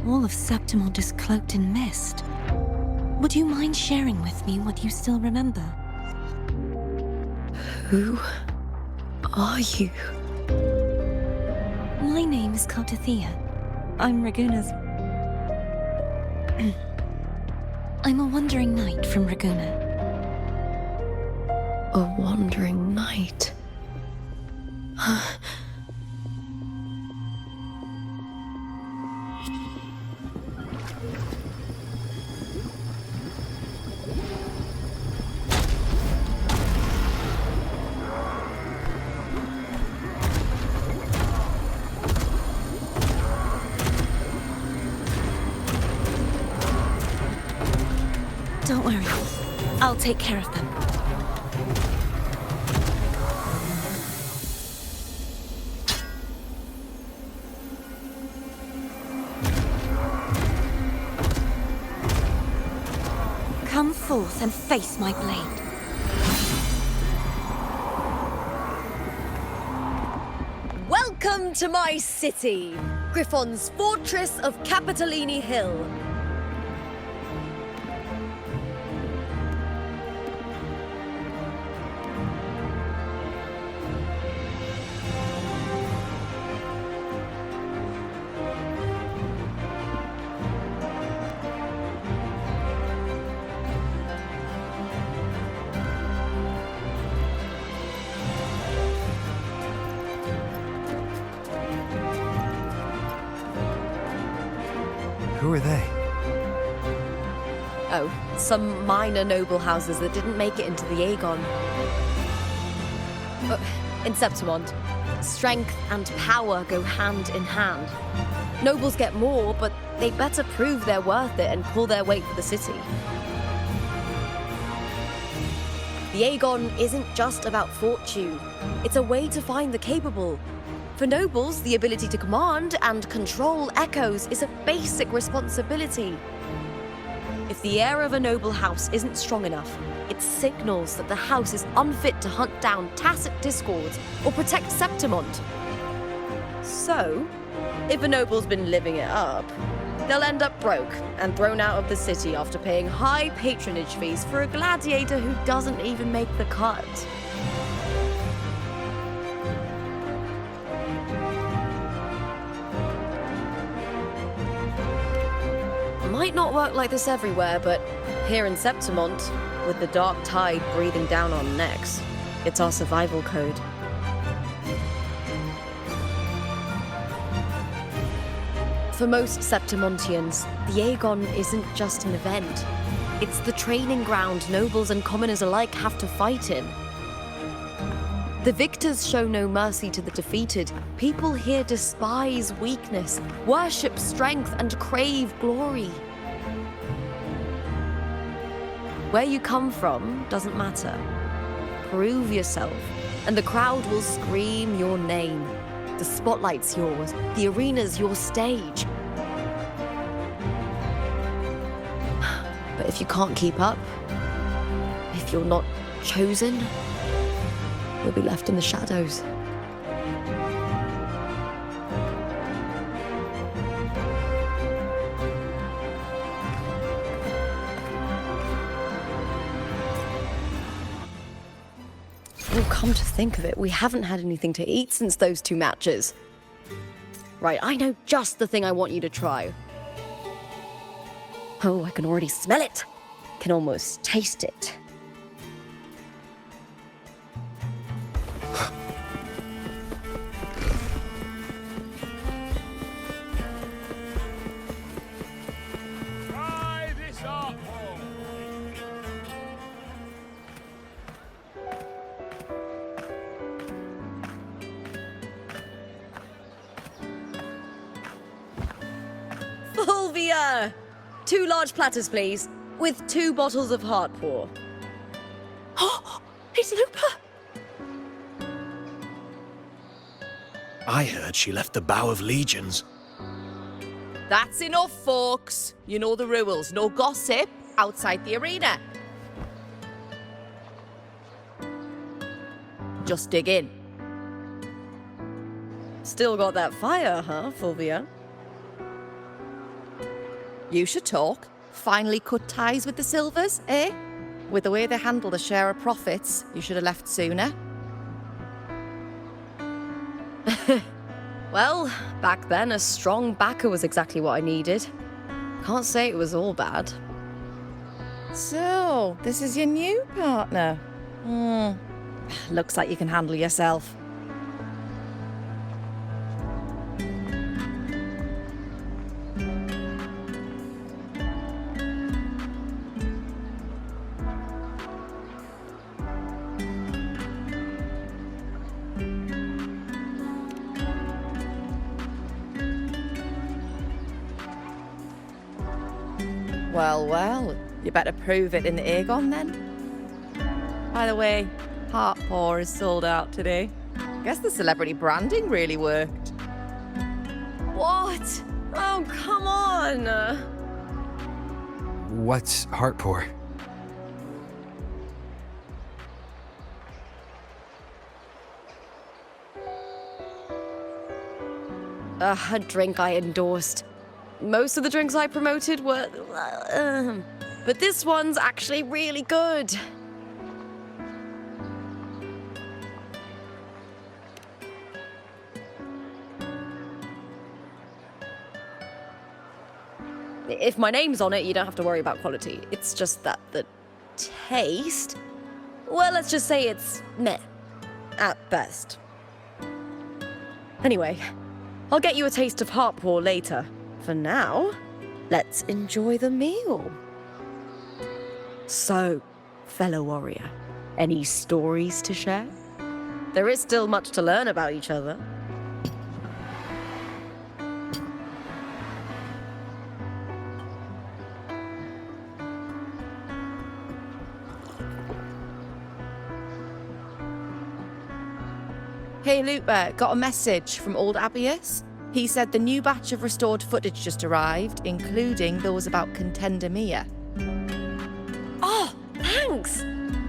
All of Septimont is cloaked in mist. Would you mind sharing with me what you still remember? Who are you? My name is Cartathea. I'm Raguna's... I'm a wandering knight from Raguna. A wandering knight? Don't worry. I'll take care of them. Come forth and face my blade. Welcome to my city, Griffon's fortress of Capitolini Hill. Who are they? Oh, some minor noble houses that didn't make it into the Aegon. In Septimont, strength and power go hand in hand. Nobles get more, but they better prove they're worth it and pull their weight for the city. The Aegon isn't just about fortune. It's a way to find the capable. For nobles, the ability to command and control echoes is a basic responsibility. If the heir of a noble house isn't strong enough, it signals that the house is unfit to hunt down tacit discords or protect Septimont. So, if a noble's been living it up, they'll end up broke and thrown out of the city after paying high patronage fees for a gladiator who doesn't even make the cut. Might not work like this everywhere, but here in Septimont, with the dark tide breathing down on necks, it's our survival code. For most Septimontians, the Aegon isn't just an event. It's the training ground nobles and commoners alike have to fight in. The victors show no mercy to the defeated. People here despise weakness, worship strength, and crave glory. Where you come from doesn't matter. Prove yourself, and the crowd will scream your name. The spotlight's yours, the arena's your stage. But if you can't keep up, if you're not chosen, you'll be left in the shadows. Well, come to think of it, we haven't had anything to eat since those 2 matches. Right, I know just the thing I want you to try. Oh, I can already smell it. Can almost taste it. Try this art form. Fulvia! 2 large platters, please, with 2 bottles of Heartpour. Oh, it's Lupa! I heard she left the Bow of Legions. That's enough, folks. You know the rules. No gossip outside the arena. Just dig in. Still got that fire, huh, Fulvia? You should talk. Finally cut ties with the Silvers, eh? With the way they handle the share of profits, you should have left sooner. Well, back then, a strong backer was exactly what I needed. Can't say it was all bad. So, this is your new partner. Looks like you can handle yourself. Well, you better prove it in the Aegon then. By the way, Heartpour is sold out today. Guess the celebrity branding really worked. What? Oh, come on! What's Heartpour? A drink I endorsed. Most of the drinks I promoted were... but this one's actually really good. If my name's on it, you don't have to worry about quality. It's just that the taste... Well, let's just say it's meh. At best. Anyway, I'll get you a taste of Heartpour later. For now, let's enjoy the meal. So, fellow warrior, any stories to share? There is still much to learn about each other. Hey Lupa, got a message from old Abius. He said the new batch of restored footage just arrived, including those about Contender Mia. Oh, thanks!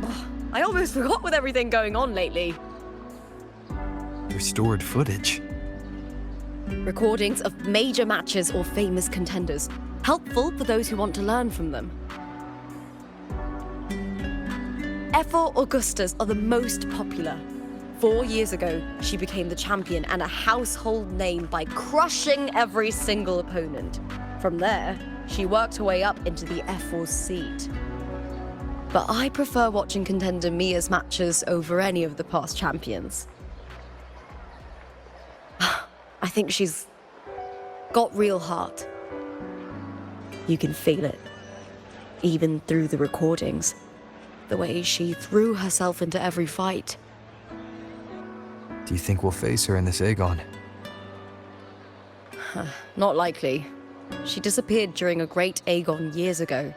Oh, I almost forgot with everything going on lately. Restored footage. Recordings of major matches or famous contenders. Helpful for those who want to learn from them. F4 Augustas are the most popular. 4 years ago, she became the champion and a household name by crushing every single opponent. From there, she worked her way up into the F4 seat. But I prefer watching Contender Mia's matches over any of the past champions. I think she's got real heart. You can feel it, even through the recordings. The way she threw herself into every fight. Do you think we'll face her in this Aegon? Not likely. She disappeared during a great Aegon years ago.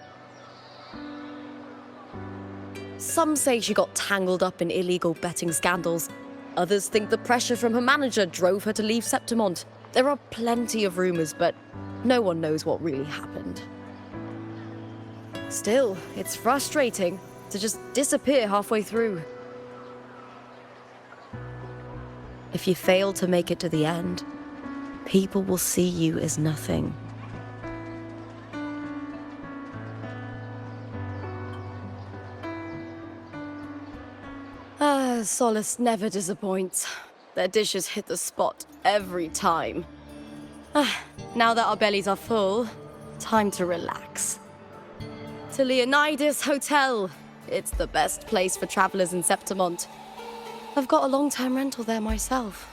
Some say she got tangled up in illegal betting scandals. Others think the pressure from her manager drove her to leave Septimont. There are plenty of rumors, but no one knows what really happened. Still, it's frustrating to just disappear halfway through. If you fail to make it to the end, people will see you as nothing. Solace never disappoints. Their dishes hit the spot every time. Now that our bellies are full, time to relax. To Leonidas Hotel. It's the best place for travelers in Septimont. I've got a long-term rental there myself.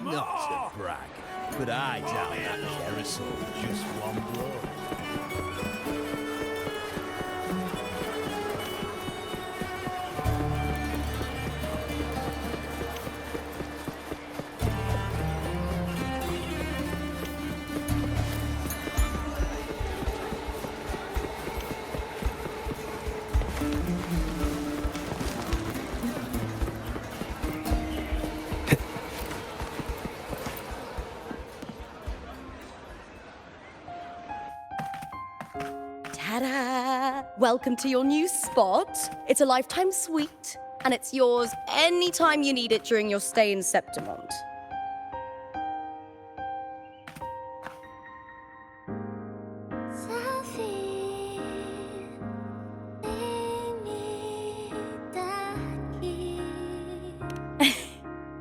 Not to brag, but I down that carousel with just one blow. Ta-da! Welcome to your new spot. It's a lifetime suite, and it's yours anytime you need it during your stay in Septimont.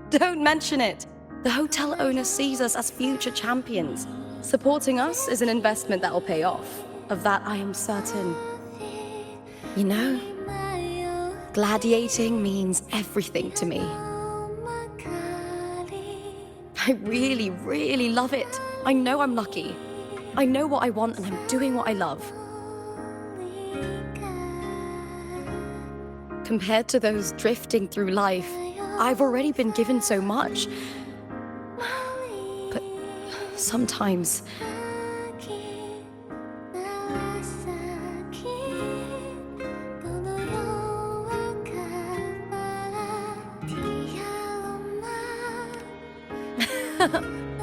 Don't mention it. The hotel owner sees us as future champions. Supporting us is an investment that will pay off. Of that, I am certain. You know, gladiating means everything to me. I really, really love it. I know I'm lucky. I know what I want and I'm doing what I love. Compared to those drifting through life, I've already been given so much. But sometimes...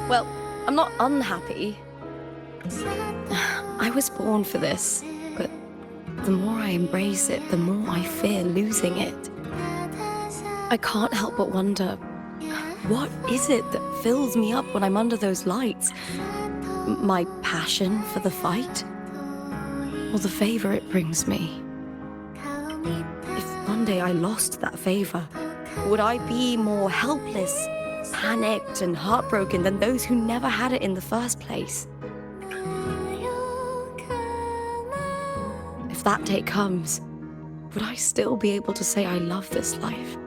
Well, I'm not unhappy. I was born for this, but the more I embrace it, the more I fear losing it. I can't help but wonder, what is it that fills me up when I'm under those lights? My passion for the fight? Or the favor it brings me? If one day I lost that favor, would I be more helpless, panicked, and heartbroken than those who never had it in the first place? If that day comes, would I still be able to say I love this life?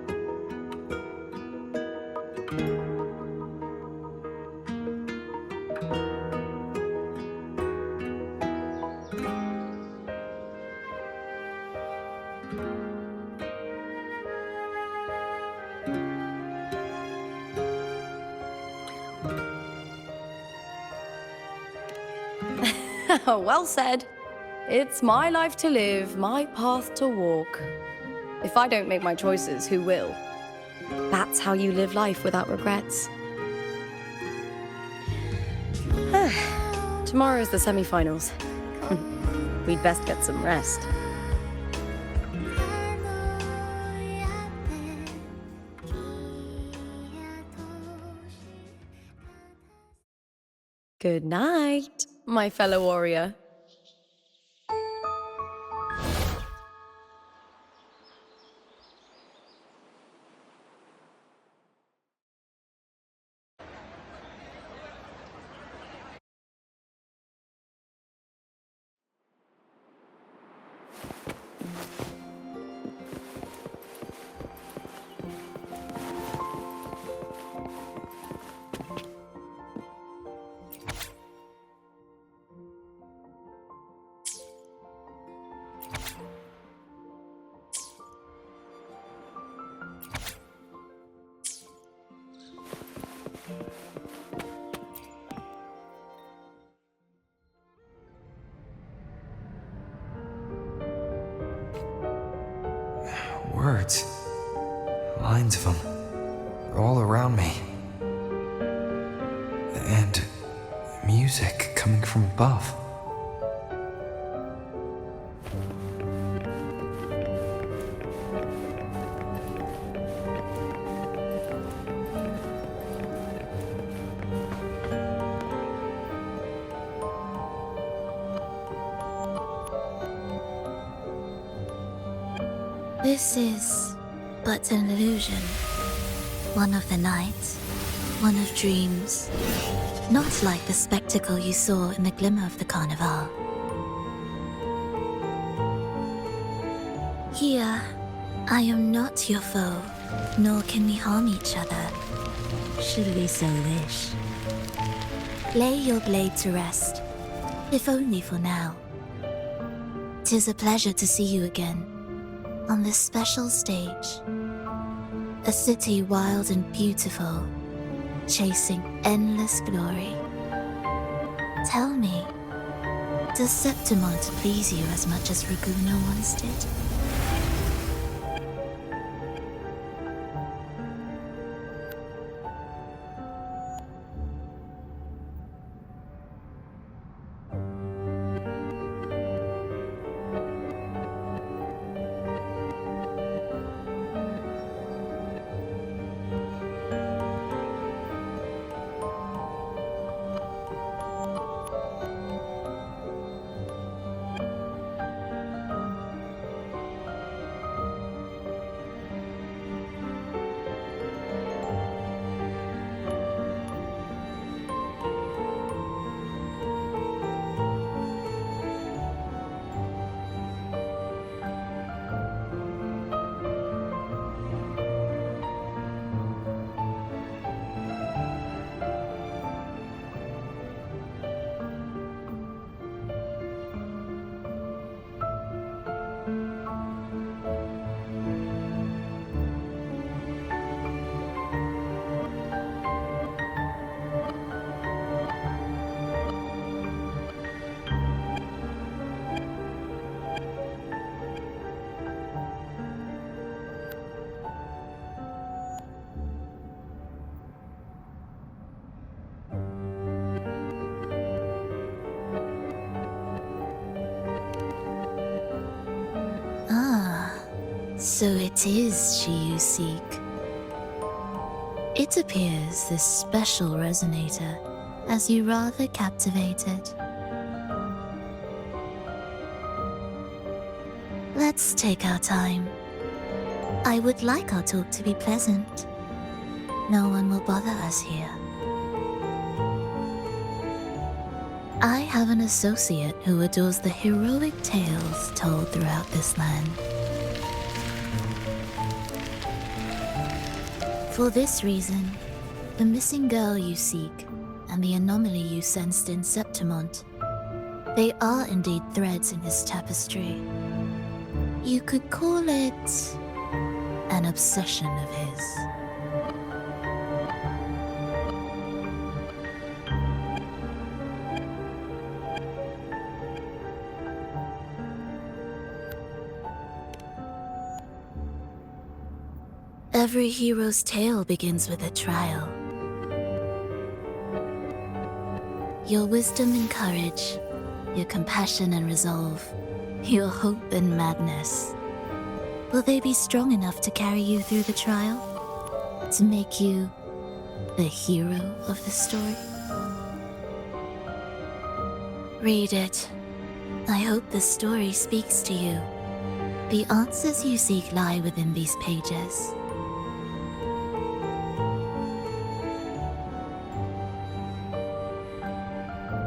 Well said. It's my life to live, my path to walk. If I don't make my choices, who will? That's how you live life without regrets. Tomorrow's the semi-finals. We'd best get some rest. Good night, my fellow warrior. Words. Lines of them. All around me. And music coming from above. This is but an illusion. One of the nights, one of dreams. Not like the spectacle you saw in the glimmer of the carnival. Here, I am not your foe, nor can we harm each other, should we so wish. Lay your blade to rest, if only for now. 'Tis a pleasure to see you again. On this special stage, a city wild and beautiful, chasing endless glory. Tell me, does Septimont please you as much as Raguna once did? So it is she you seek. It appears this special resonator has you rather captivated. Let's take our time. I would like our talk to be pleasant. No one will bother us here. I have an associate who adores the heroic tales told throughout this land. For this reason, the missing girl you seek and the anomaly you sensed in Septimont, they are indeed threads in his tapestry. You could call it an obsession of his. Every hero's tale begins with a trial. Your wisdom and courage, your compassion and resolve, your hope and madness. Will they be strong enough to carry you through the trial? To make you the hero of the story? Read it. I hope the story speaks to you. The answers you seek lie within these pages.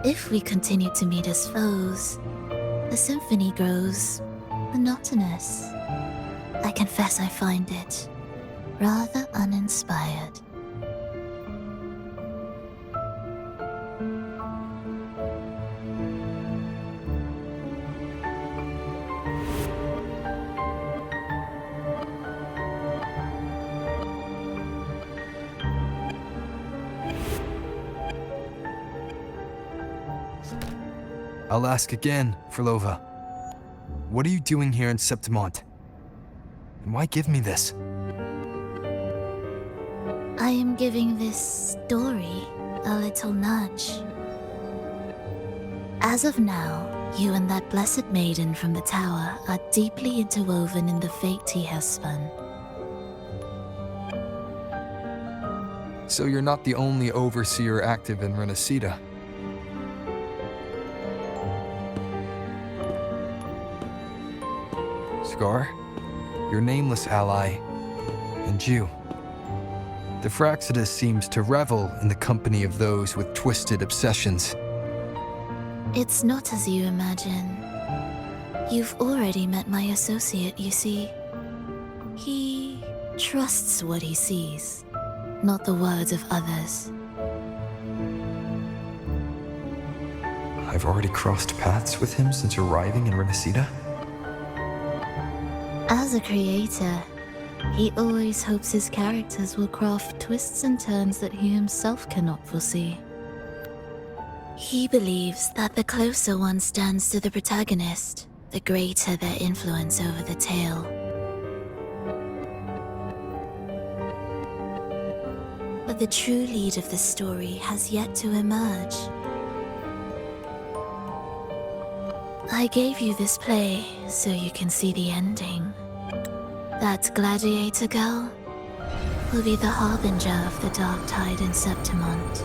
If we continue to meet as foes, the symphony grows monotonous. I confess I find it rather uninspired. I'll ask again, Frolova. What are you doing here in Septimont? And why give me this? I am giving this story a little nudge. As of now, you and that blessed maiden from the tower are deeply interwoven in the fate he has spun. So you're not the only overseer active in Rinascita. Scar, your nameless ally, and you. The Fraxidus seems to revel in the company of those with twisted obsessions. It's not as you imagine. You've already met my associate, you see. He trusts what he sees, not the words of others. I've already crossed paths with him since arriving in Rinascita. As a creator, he always hopes his characters will craft twists and turns that he himself cannot foresee. He believes that the closer one stands to the protagonist, the greater their influence over the tale. But the true lead of the story has yet to emerge. I gave you this play so you can see the ending. That gladiator girl will be the harbinger of the dark tide in Septimont.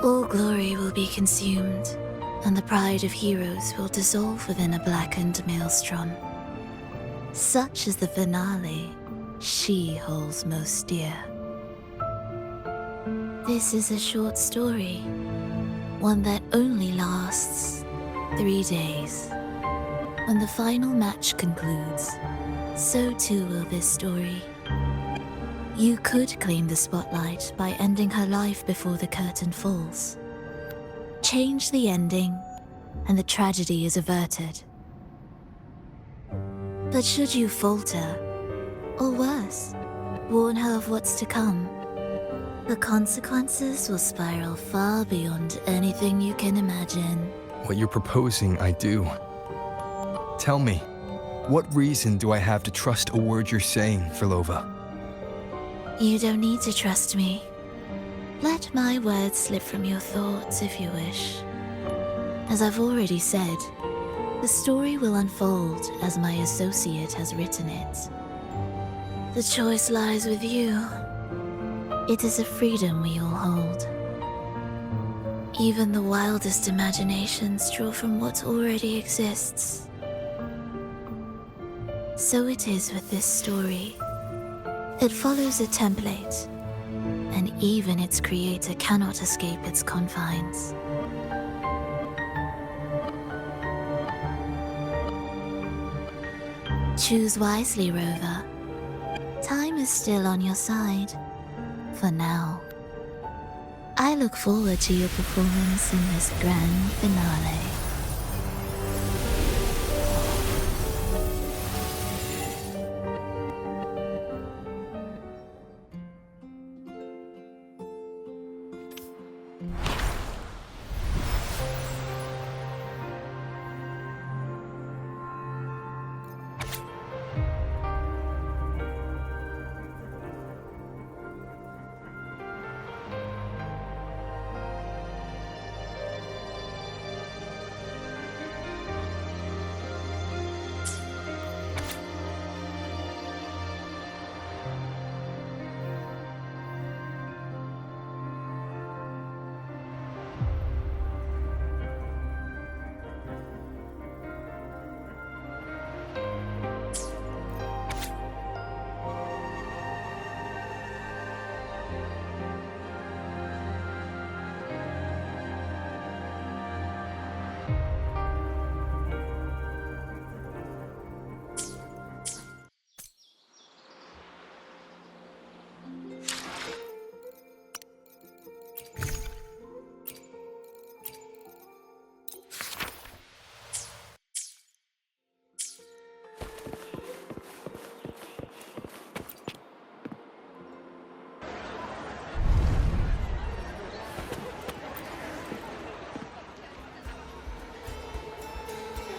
All glory will be consumed, and the pride of heroes will dissolve within a blackened maelstrom. Such is the finale she holds most dear. This is a short story, one that only lasts 3 days. When the final match concludes, so too will this story. You could claim the spotlight by ending her life before the curtain falls. Change the ending, and the tragedy is averted. But should you falter, or worse, warn her of what's to come, the consequences will spiral far beyond anything you can imagine. What you're proposing, I do. Tell me, what reason do I have to trust a word you're saying, Frolova? You don't need to trust me. Let my words slip from your thoughts if you wish. As I've already said, the story will unfold as my associate has written it. The choice lies with you. It is a freedom we all hold. Even the wildest imaginations draw from what already exists. So it is with this story. It follows a template, and even its creator cannot escape its confines. Choose wisely, Rover. Time is still on your side. For now. I look forward to your performance in this grand finale.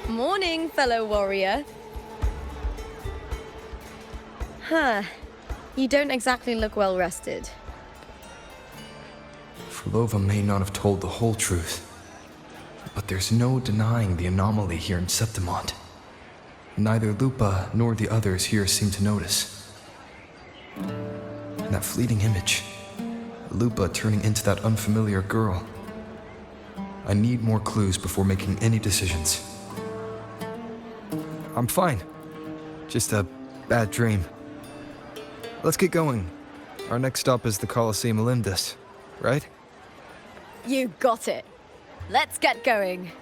Morning, fellow warrior. Huh. You don't exactly look well rested. Flova may not have told the whole truth, but there's no denying the anomaly here in Septimont. Neither Lupa nor the others here seem to notice. That fleeting image, Lupa turning into that unfamiliar girl. I need more clues before making any decisions. I'm fine. Just a bad dream. Let's get going. Our next stop is the Colosseum Olympus, right? You got it. Let's get going.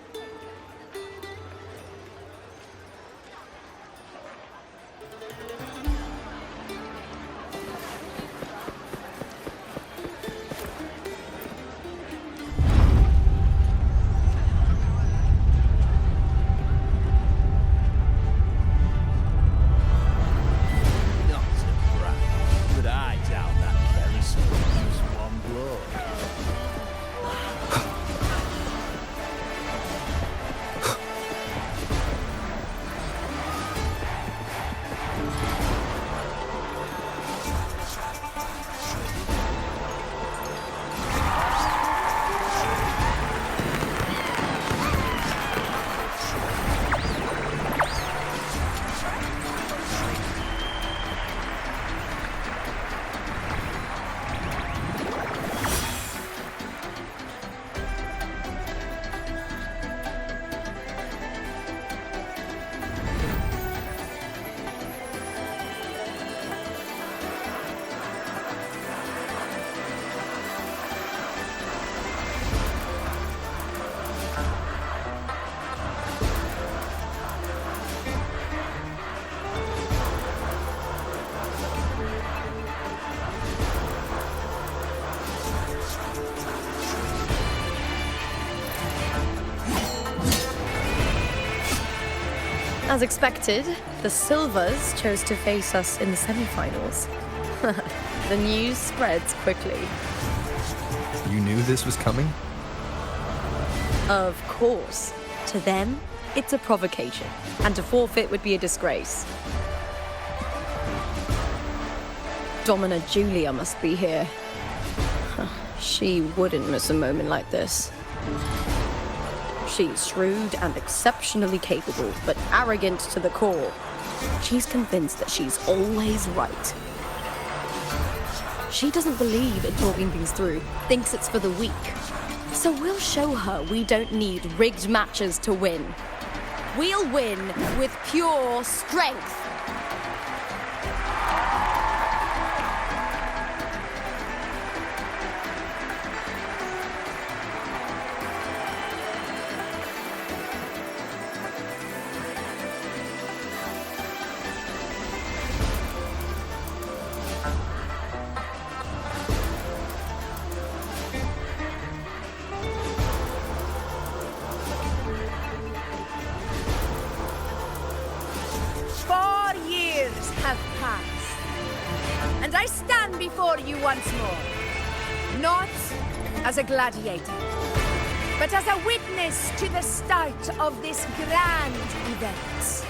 As expected, the Silvers chose to face us in the semi-finals. The news spreads quickly. You knew this was coming? Of course. To them, it's a provocation, and to forfeit would be a disgrace. Domina Julia must be here. She wouldn't miss a moment like this. She's shrewd and exceptionally capable, but arrogant to the core. She's convinced that she's always right. She doesn't believe in talking things through, thinks it's for the weak. So we'll show her we don't need rigged matches to win. We'll win with pure strength. And I stand before you once more, not as a gladiator, but as a witness to the start of this grand event.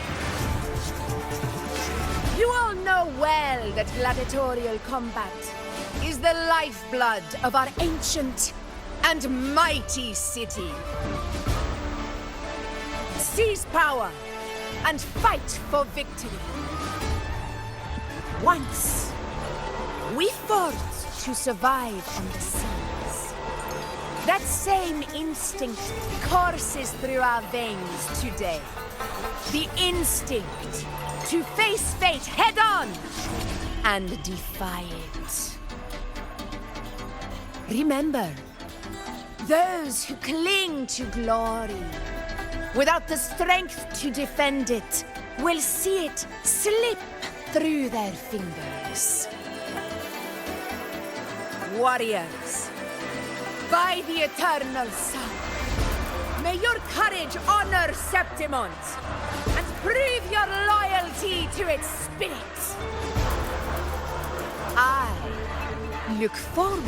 You all know well that gladiatorial combat is the lifeblood of our ancient and mighty city. Seize power and fight for victory. Once, we fought to survive on the seas. That same instinct courses through our veins today. The instinct to face fate head-on and defy it. Remember, those who cling to glory without the strength to defend it will see it slip through their fingers. Warriors, by the eternal sun, may your courage honor Septimont and prove your loyalty to its spirit. I look forward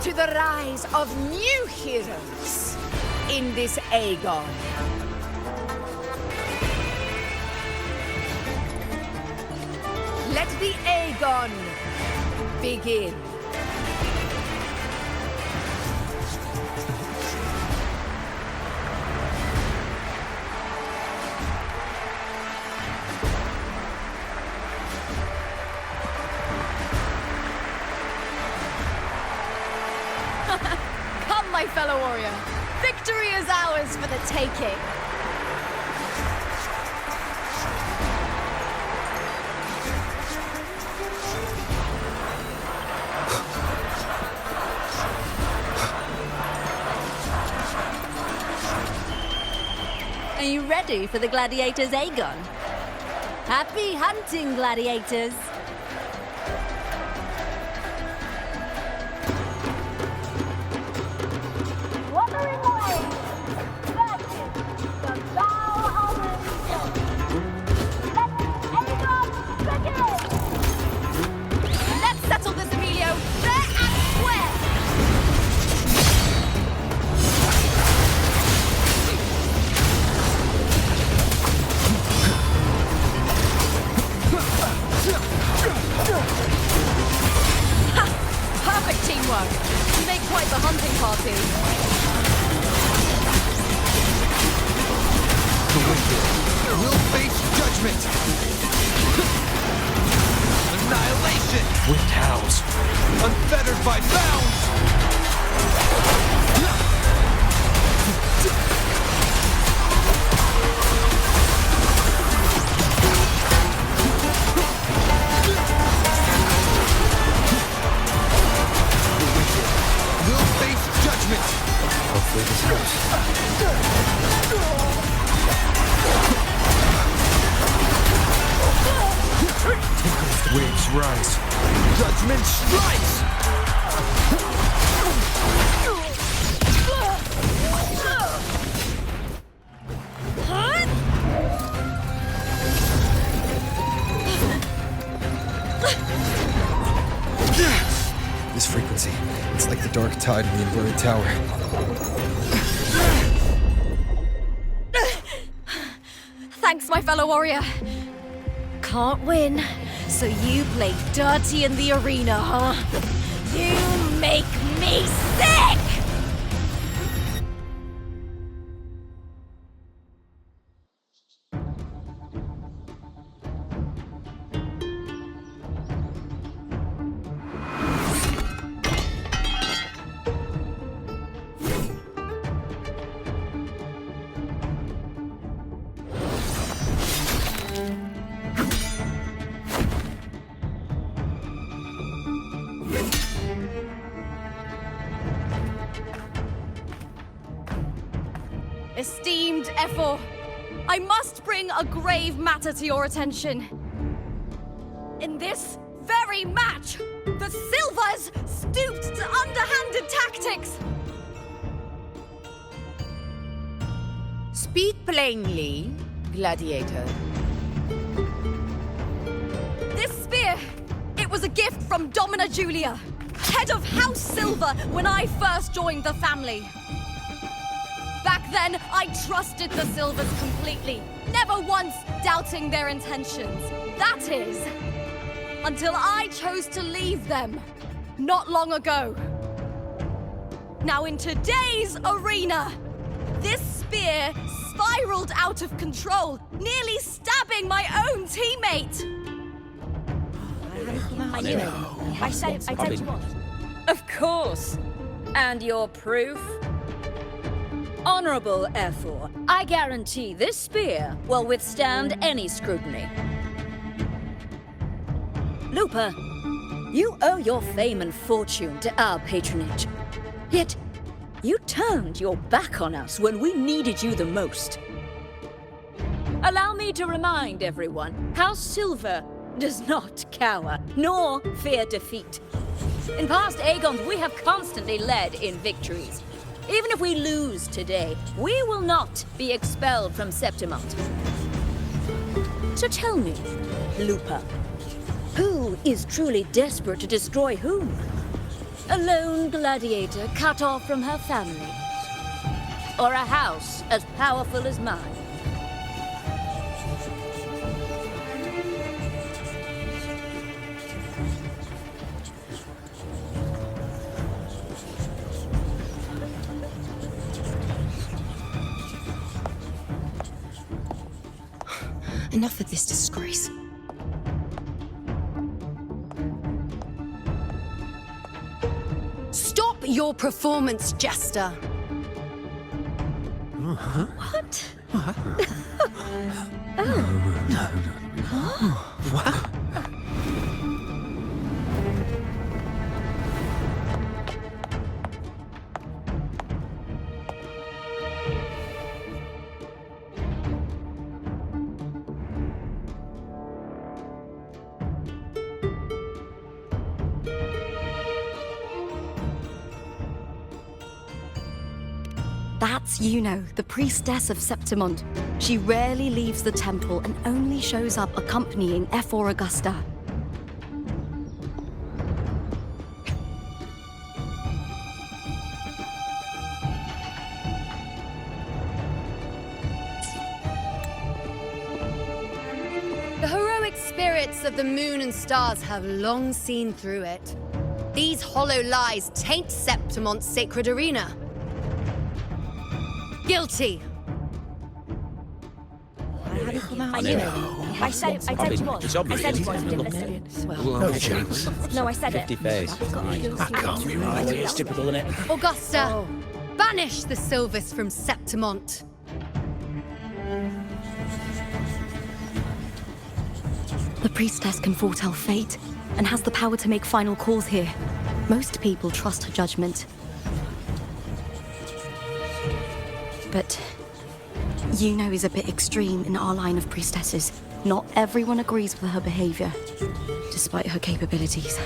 to the rise of new heroes in this Aegon. Let the Aegon begin. Come, my fellow warrior. Victory is ours for the taking. Are you ready for the gladiators, Aegon? Happy hunting, gladiators! Wuthering Waves! That is the vow of Let Aegon begin! Let's settle this, Emilio, fair and square! Perfect teamwork. You make quite the hunting party. The wicked will face judgment. Annihilation. Wind howls, unfettered by bounds. Will face judgment. Hopefully this helps. Waves rise. Judgment strikes. This frequency, it's like the dark tide in the inverted tower. Thanks, my fellow warrior. Can't win, So you play dirty in the arena, huh? You make me sick! Esteemed Ephor, I must bring a grave matter to your attention. In this very match, the Silvers stooped to underhanded tactics. Speak plainly, gladiator. This spear, it was a gift from Domina Julia, head of House Silver when I first joined the family. Back then, I trusted the Silvers completely, never once doubting their intentions. That is, until I chose to leave them, not long ago. Now in today's arena, this spear spiraled out of control, nearly stabbing my own teammate. I knew it. I said you what? Of course. And your proof? Honorable Ephor, I guarantee this spear will withstand any scrutiny. Looper, you owe your fame and fortune to our patronage. Yet, you turned your back on us when we needed you the most. Allow me to remind everyone, House Silver does not cower, nor fear defeat. In past Aegons, we have constantly led in victories. Even if we lose today, we will not be expelled from Septimont. So tell me, Looper, who is truly desperate to destroy whom? A lone gladiator cut off from her family? Or a house as powerful as mine? Enough of this disgrace. Stop your performance, Jester. What? What? That's Yuno, the priestess of Septimont. She rarely leaves the temple and only shows up accompanying Ephor Augusta. The heroic spirits of the moon and stars have long seen through it. These hollow lies taint Septimont's sacred arena. Guilty. I knew it. I said you what? It's obvious. I said it. No chance. No, I said it. 50 face. That can't be right. It's typical, isn't it? Augusta, banish the Silvers from Septimont. The priestess can foretell fate and has the power to make final calls here. Most people trust her judgment. But Yuno is a bit extreme in our line of priestesses. Not everyone agrees with her behavior, despite her capabilities.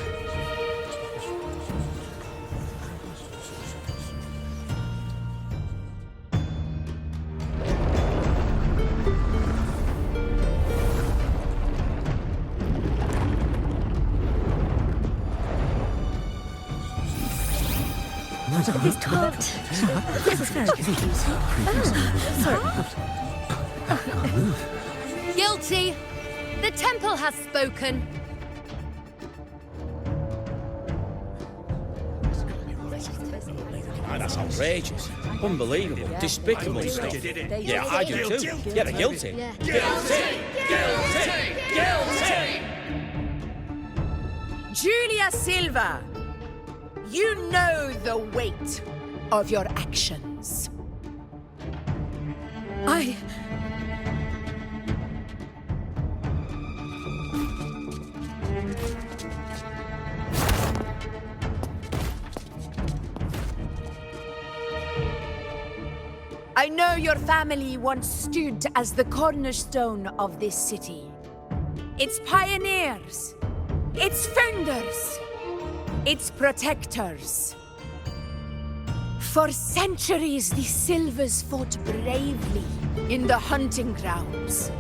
He's talked. This is very good. Guilty. The temple has spoken. That's outrageous. Unbelievable. Despicable stuff. Yeah, I do too. Yeah, they're guilty. Guilty! Guilty! Guilty! Julia Silva, you know the weight of your actions. I know your family once stood as the cornerstone of this city. Its pioneers, its founders, its protectors. For centuries, the Silvers fought bravely in the hunting grounds,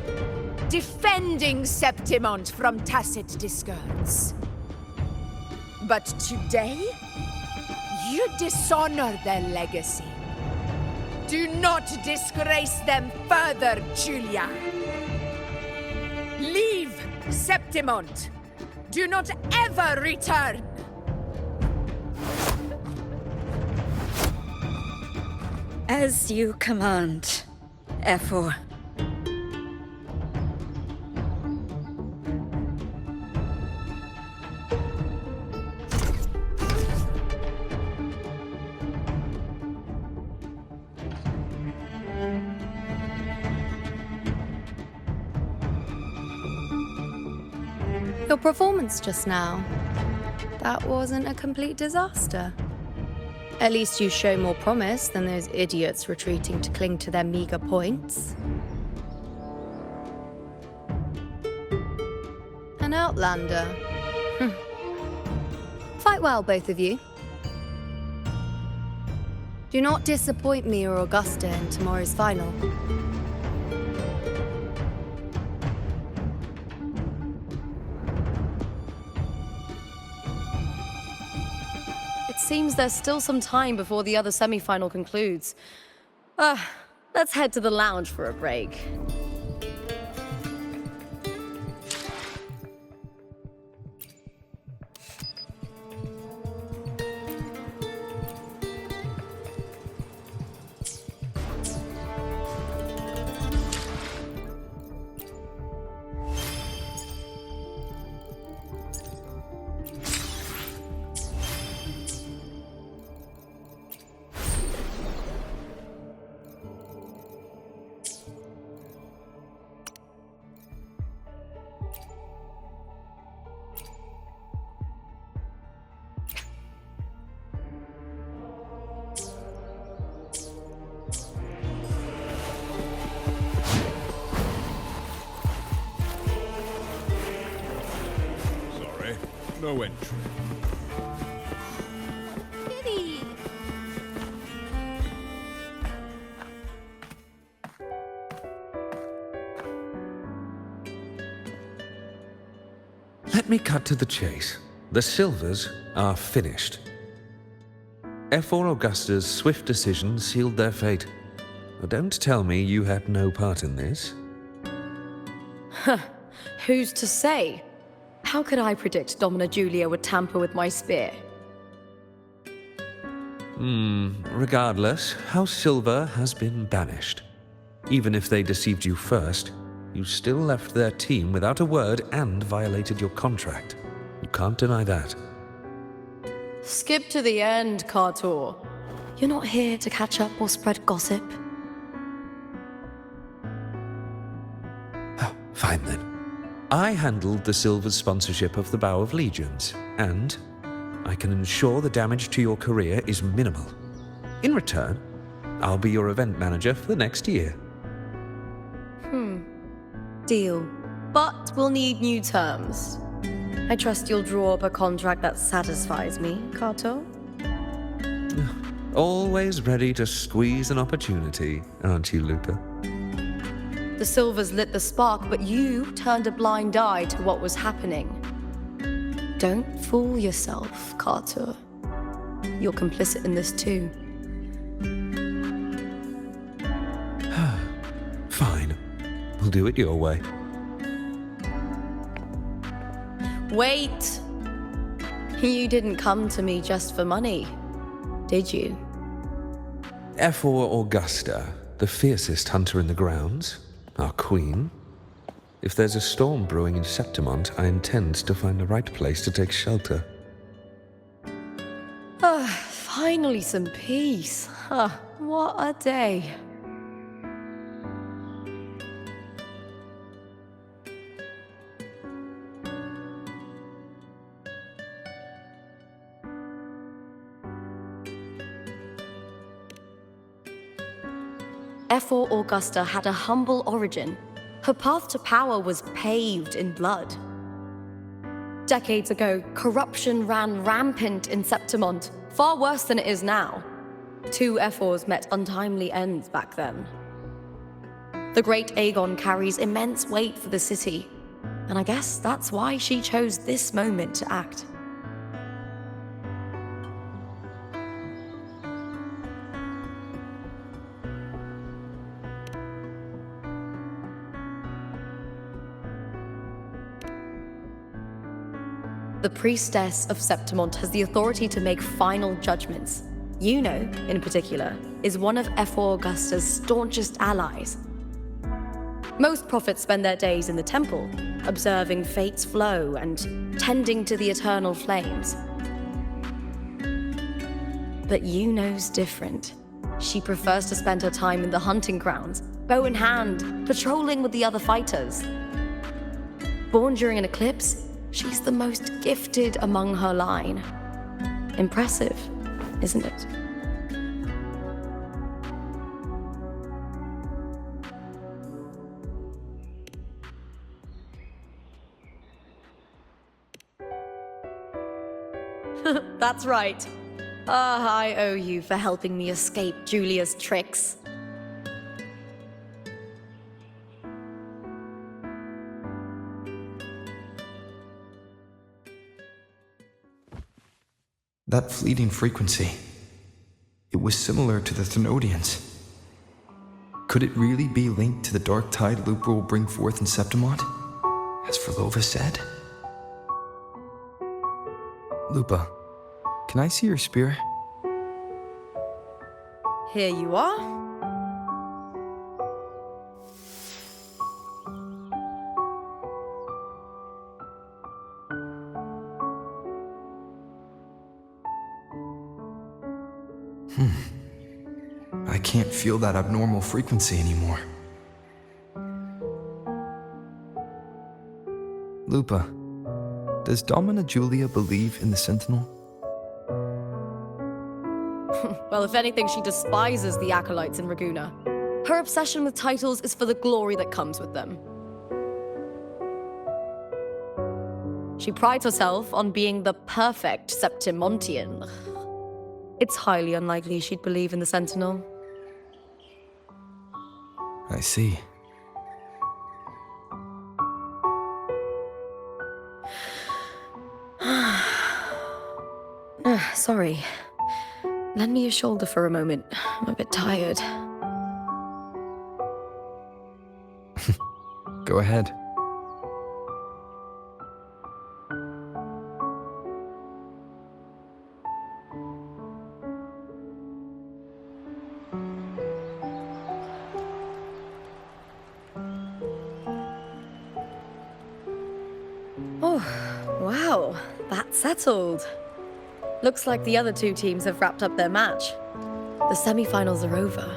defending Septimont from tacit discords. But today, you dishonor their legacy. Do not disgrace them further, Julia. Leave Septimont. Do not ever return. As you command, F4. Your performance just now, that wasn't a complete disaster. At least you show more promise than those idiots retreating to cling to their meager points. An outlander. Fight well, both of you. Do not disappoint me or Augusta in tomorrow's final. It seems there's still some time before the other semi-final concludes. Let's head to the lounge for a break. No entry. Kitty! Let me cut to the chase. The Silvers are finished. F4 Augusta's swift decision sealed their fate. But don't tell me you had no part in this. Who's to say? How could I predict Domina Julia would tamper with my spear? Regardless, House Silver has been banished. Even if they deceived you first, you still left their team without a word and violated your contract. You can't deny that. Skip to the end, Cartor. You're not here to catch up or spread gossip. Fine then. I handled the Silver's sponsorship of the Bow of Legions, and I can ensure the damage to your career is minimal. In return, I'll be your event manager for the next year. Deal. But we'll need new terms. I trust you'll draw up a contract that satisfies me, Kato. Always ready to squeeze an opportunity, aren't you, Lupa? The Silvers lit the spark, but you turned a blind eye to what was happening. Don't fool yourself, Carter. You're complicit in this too. Fine. We'll do it your way. Wait! You didn't come to me just for money, did you? F4 Augusta, the fiercest hunter in the grounds, our queen. If there's a storm brewing in Septimont, I intend to find the right place to take shelter. Finally some peace. What a day. F4 Augusta had a humble origin. Her path to power was paved in blood. Decades ago, corruption ran rampant in Septimont, far worse than it is now. 2 F4s met untimely ends back then. The great Aegon carries immense weight for the city, and I guess that's why she chose this moment to act. The priestess of Septimont has the authority to make final judgments. Yuno, in particular, is one of F4 Augusta's staunchest allies. Most prophets spend their days in the temple, observing fate's flow and tending to the eternal flames. But Yuno's different. She prefers to spend her time in the hunting grounds, bow in hand, patrolling with the other fighters. Born during an eclipse, she's the most gifted among her line. Impressive, isn't it? That's right. I owe you for helping me escape Julia's tricks. That fleeting frequency, it was similar to the Thenodians. Could it really be linked to the dark tide Lupa will bring forth in Septimont, as Verlova said? Lupa, can I see your spear? Here you are. I can't feel that abnormal frequency anymore. Lupa, does Domina Julia believe in the Sentinel? Well, if anything, she despises the acolytes in Raguna. Her obsession with titles is for the glory that comes with them. She prides herself on being the perfect Septimontian. It's highly unlikely she'd believe in the Sentinel. I see. Sorry. Lend me your shoulder for a moment. I'm a bit tired. Go ahead. Oh, wow. That's settled. Looks like the other 2 teams have wrapped up their match. The semi-finals are over.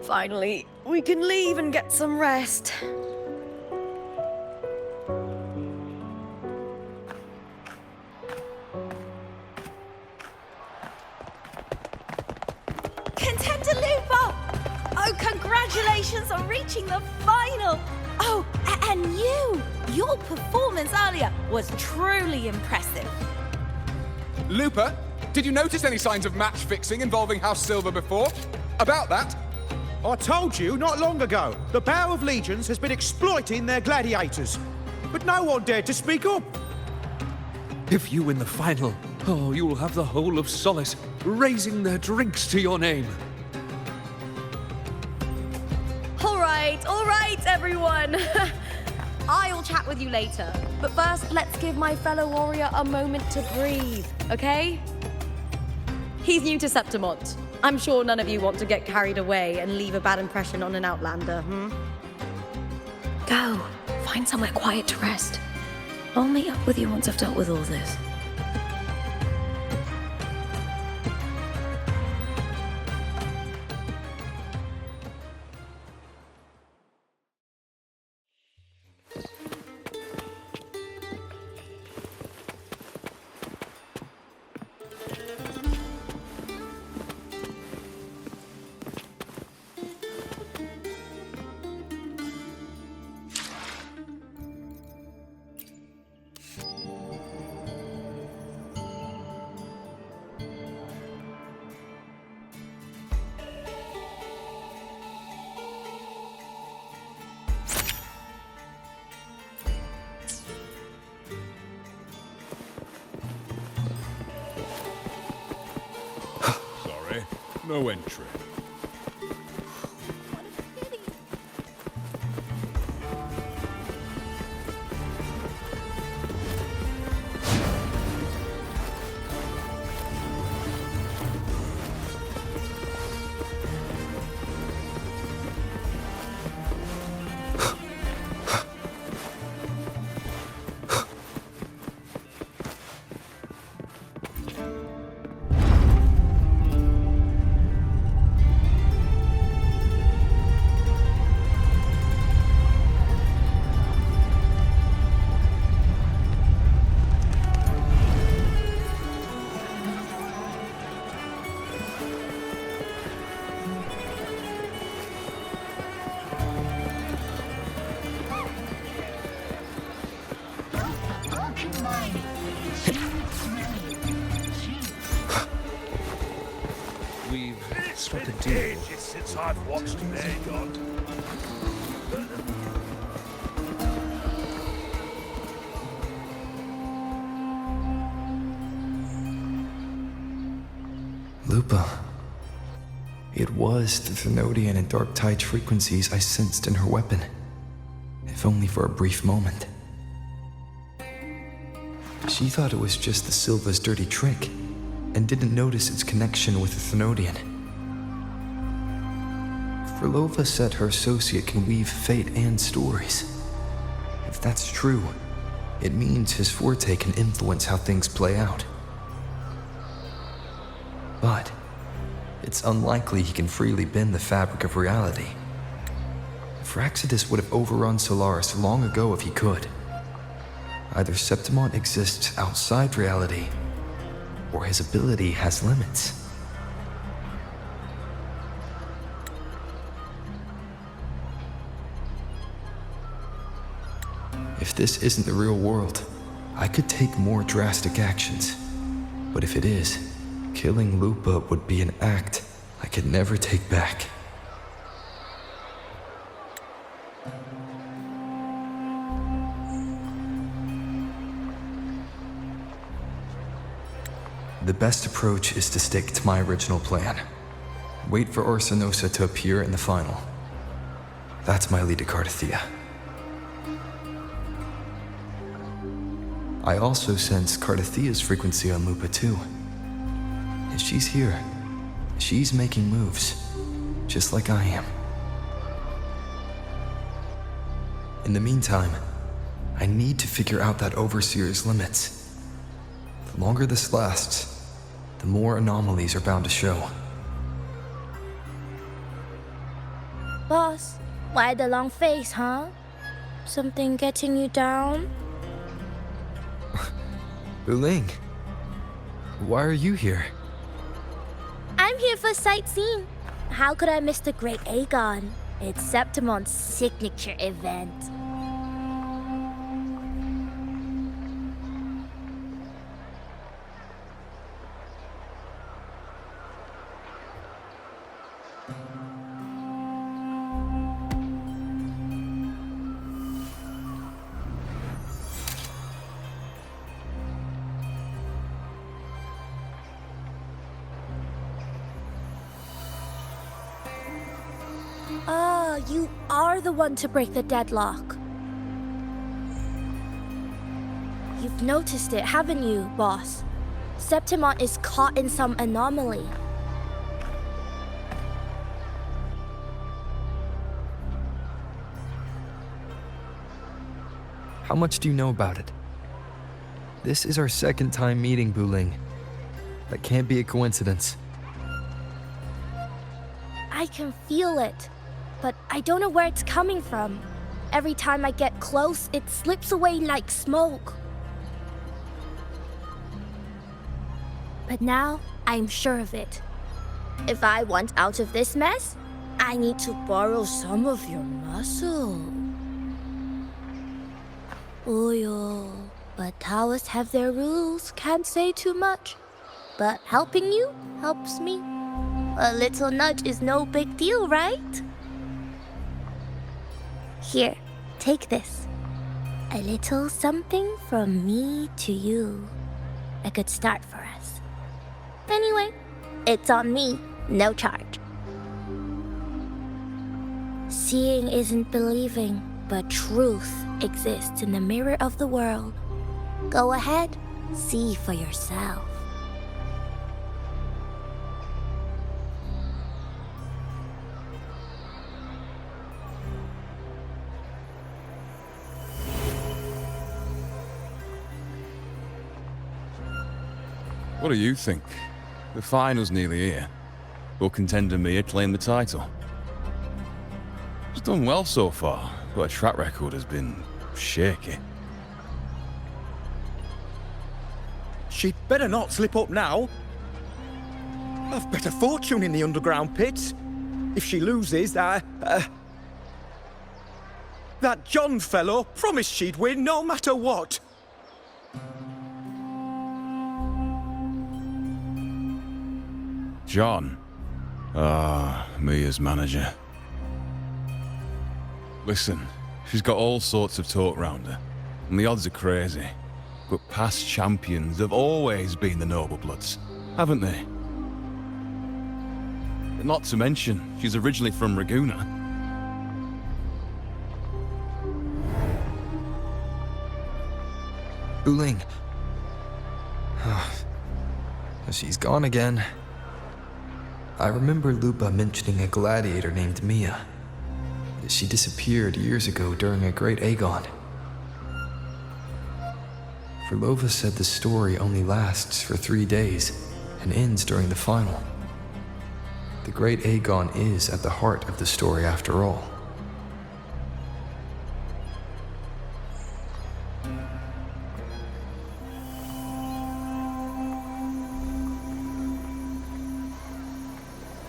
Finally, we can leave and get some rest. Contender Lupa! Oh, congratulations on reaching the final! Oh, and your performance earlier was truly impressive. Lupa, did you notice any signs of match fixing involving House Silver before? About that? I told you not long ago, the Bow of Legions has been exploiting their gladiators. But no one dared to speak up. If you win the final, you will have the whole of Solace raising their drinks to your name. All right, everyone. I'll chat with you later. But first, let's give my fellow warrior a moment to breathe, okay? He's new to Septimont. I'm sure none of you want to get carried away and leave a bad impression on an outlander, Go. Find somewhere quiet to rest. I'll meet up with you once I've dealt with all this. No entry. struck a deal. Ages since I've watched an Aegon. Lupa. It was the Thenodian and Dark Tide frequencies I sensed in her weapon, if only for a brief moment. She thought it was just the Silva's dirty trick, and didn't notice its connection with the Thenodian. Frolova said her associate can weave fate and stories. If that's true, it means his forte can influence how things play out. But it's unlikely he can freely bend the fabric of reality. Fraxidus would have overrun Solaris long ago if he could. Either Septimont exists outside reality, or his ability has limits. If this isn't the real world, I could take more drastic actions. But if it is, killing Lupa would be an act I could never take back. The best approach is to stick to my original plan. Wait for Orsinosa to appear in the final. That's my lead to Cardathia. I also sense Cardathia's frequency on Lupa too. If she's here, she's making moves, just like I am. In the meantime, I need to figure out that Overseer's limits. The longer this lasts, the more anomalies are bound to show. Boss, why the long face, huh? Something getting you down? Uling, why are you here? I'm here for sightseeing. How could I miss the Great Aegon? It's Septimont's signature event. You are the one to break the deadlock. You've noticed it, haven't you, boss? Septimont is caught in some anomaly. How much do you know about it? This is our second time meeting, Buling. That can't be a coincidence. I can feel it, but I don't know where it's coming from. Every time I get close, it slips away like smoke. But now, I'm sure of it. If I want out of this mess, I need to borrow some of your muscle. Oyo, but Taoists have their rules, can't say too much. But helping you helps me. A little nudge is no big deal, right? Here, take this. A little something from me to you. A good start for us. Anyway, it's on me, no charge. Seeing isn't believing, but truth exists in the mirror of the world. Go ahead, see for yourself. What do you think? The final's nearly here. Will contender Mia claim the title? She's done well so far, but her track record has been shaky. She'd better not slip up now. I've bet a fortune in the underground pits. If she loses, that John fellow promised she'd win no matter what. John. Mia's manager. Listen, she's got all sorts of talk round her, and the odds are crazy. But past champions have always been the noble bloods, haven't they? Not to mention, she's originally from Raguna. Buling. She's gone again. I remember Lupa mentioning a gladiator named Mia. She disappeared years ago during a great Aegon. Verlova said the story only lasts for 3 days and ends during the final. The great Aegon is at the heart of the story after all.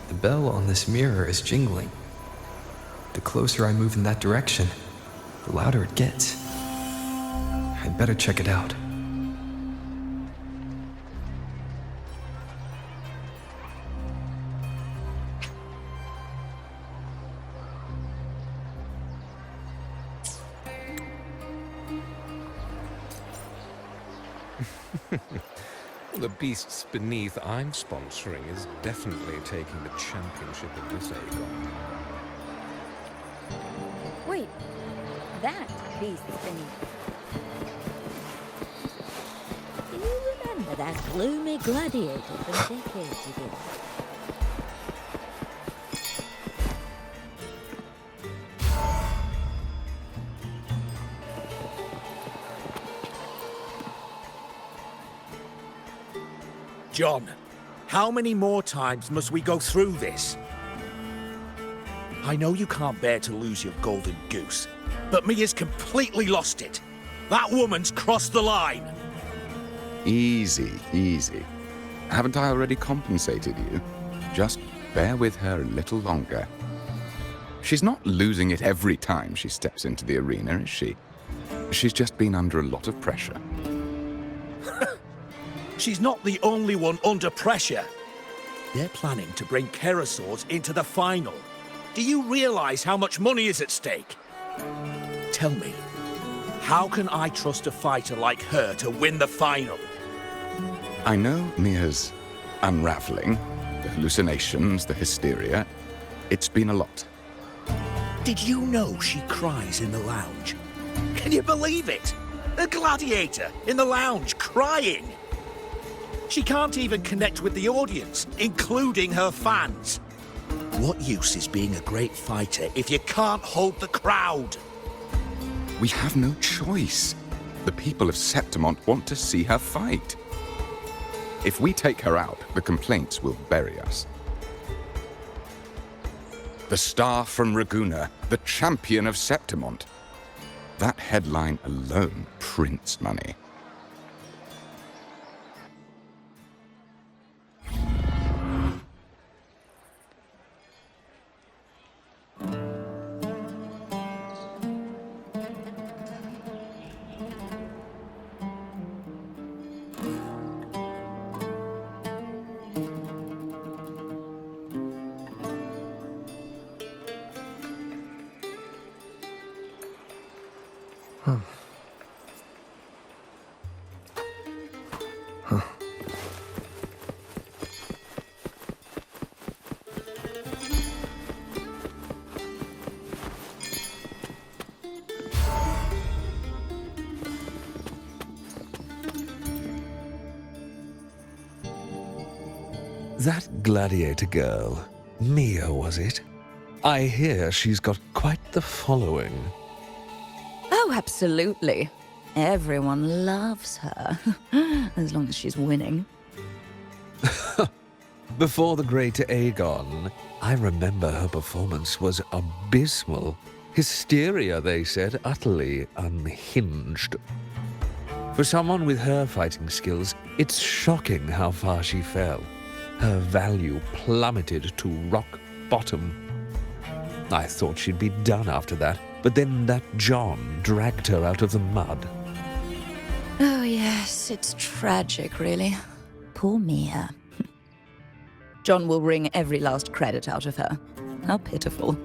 The bell on this mirror is jingling. The closer I move in that direction, the louder it gets. I'd better check it out. The beasts beneath I'm sponsoring is definitely taking the championship of this Aegon. Wait, that beast beneath. Do you remember that gloomy gladiator from decades ago? John, how many more times must we go through this? I know you can't bear to lose your golden goose, but Mia's completely lost it. That woman's crossed the line. Easy, easy. Haven't I already compensated you? Just bear with her a little longer. She's not losing it every time she steps into the arena, is she? She's just been under a lot of pressure. She's not the only one under pressure. They're planning to bring Kerosaurs into the final. Do you realize how much money is at stake? Tell me, how can I trust a fighter like her to win the final? I know Mia's unraveling, the hallucinations, the hysteria. It's been a lot. Did you know she cries in the lounge? Can you believe it? A gladiator in the lounge crying. She can't even connect with the audience, including her fans. What use is being a great fighter if you can't hold the crowd? We have no choice. The people of Septimont want to see her fight. If we take her out, the complaints will bury us. The star from Raguna, the champion of Septimont. That headline alone prints money. That gladiator girl, Mia, was it? I hear she's got quite the following. Oh, absolutely. Everyone loves her, as long as she's winning. Before the great Aegon, I remember her performance was abysmal. Hysteria, they said, utterly unhinged. For someone with her fighting skills, it's shocking how far she fell. Her value plummeted to rock bottom. I thought she'd be done after that, but then that John dragged her out of the mud. Oh yes, it's tragic, really. Poor Mia. John will wring every last credit out of her. How pitiful.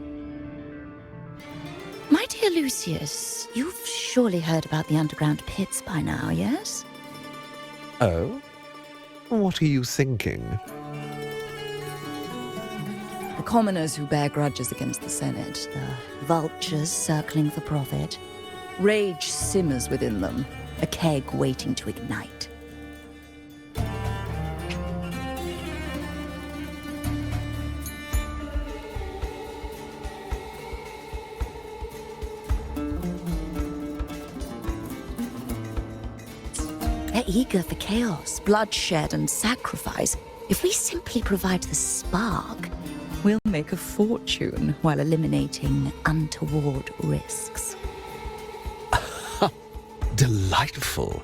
My dear Lucius, you've surely heard about the underground pits by now, yes? Oh? What are you thinking? The commoners who bear grudges against the Senate, the vultures circling for profit. Rage simmers within them, a keg waiting to ignite. They're eager for chaos, bloodshed, and sacrifice. If we simply provide the spark, we'll make a fortune while eliminating untoward risks. Delightful.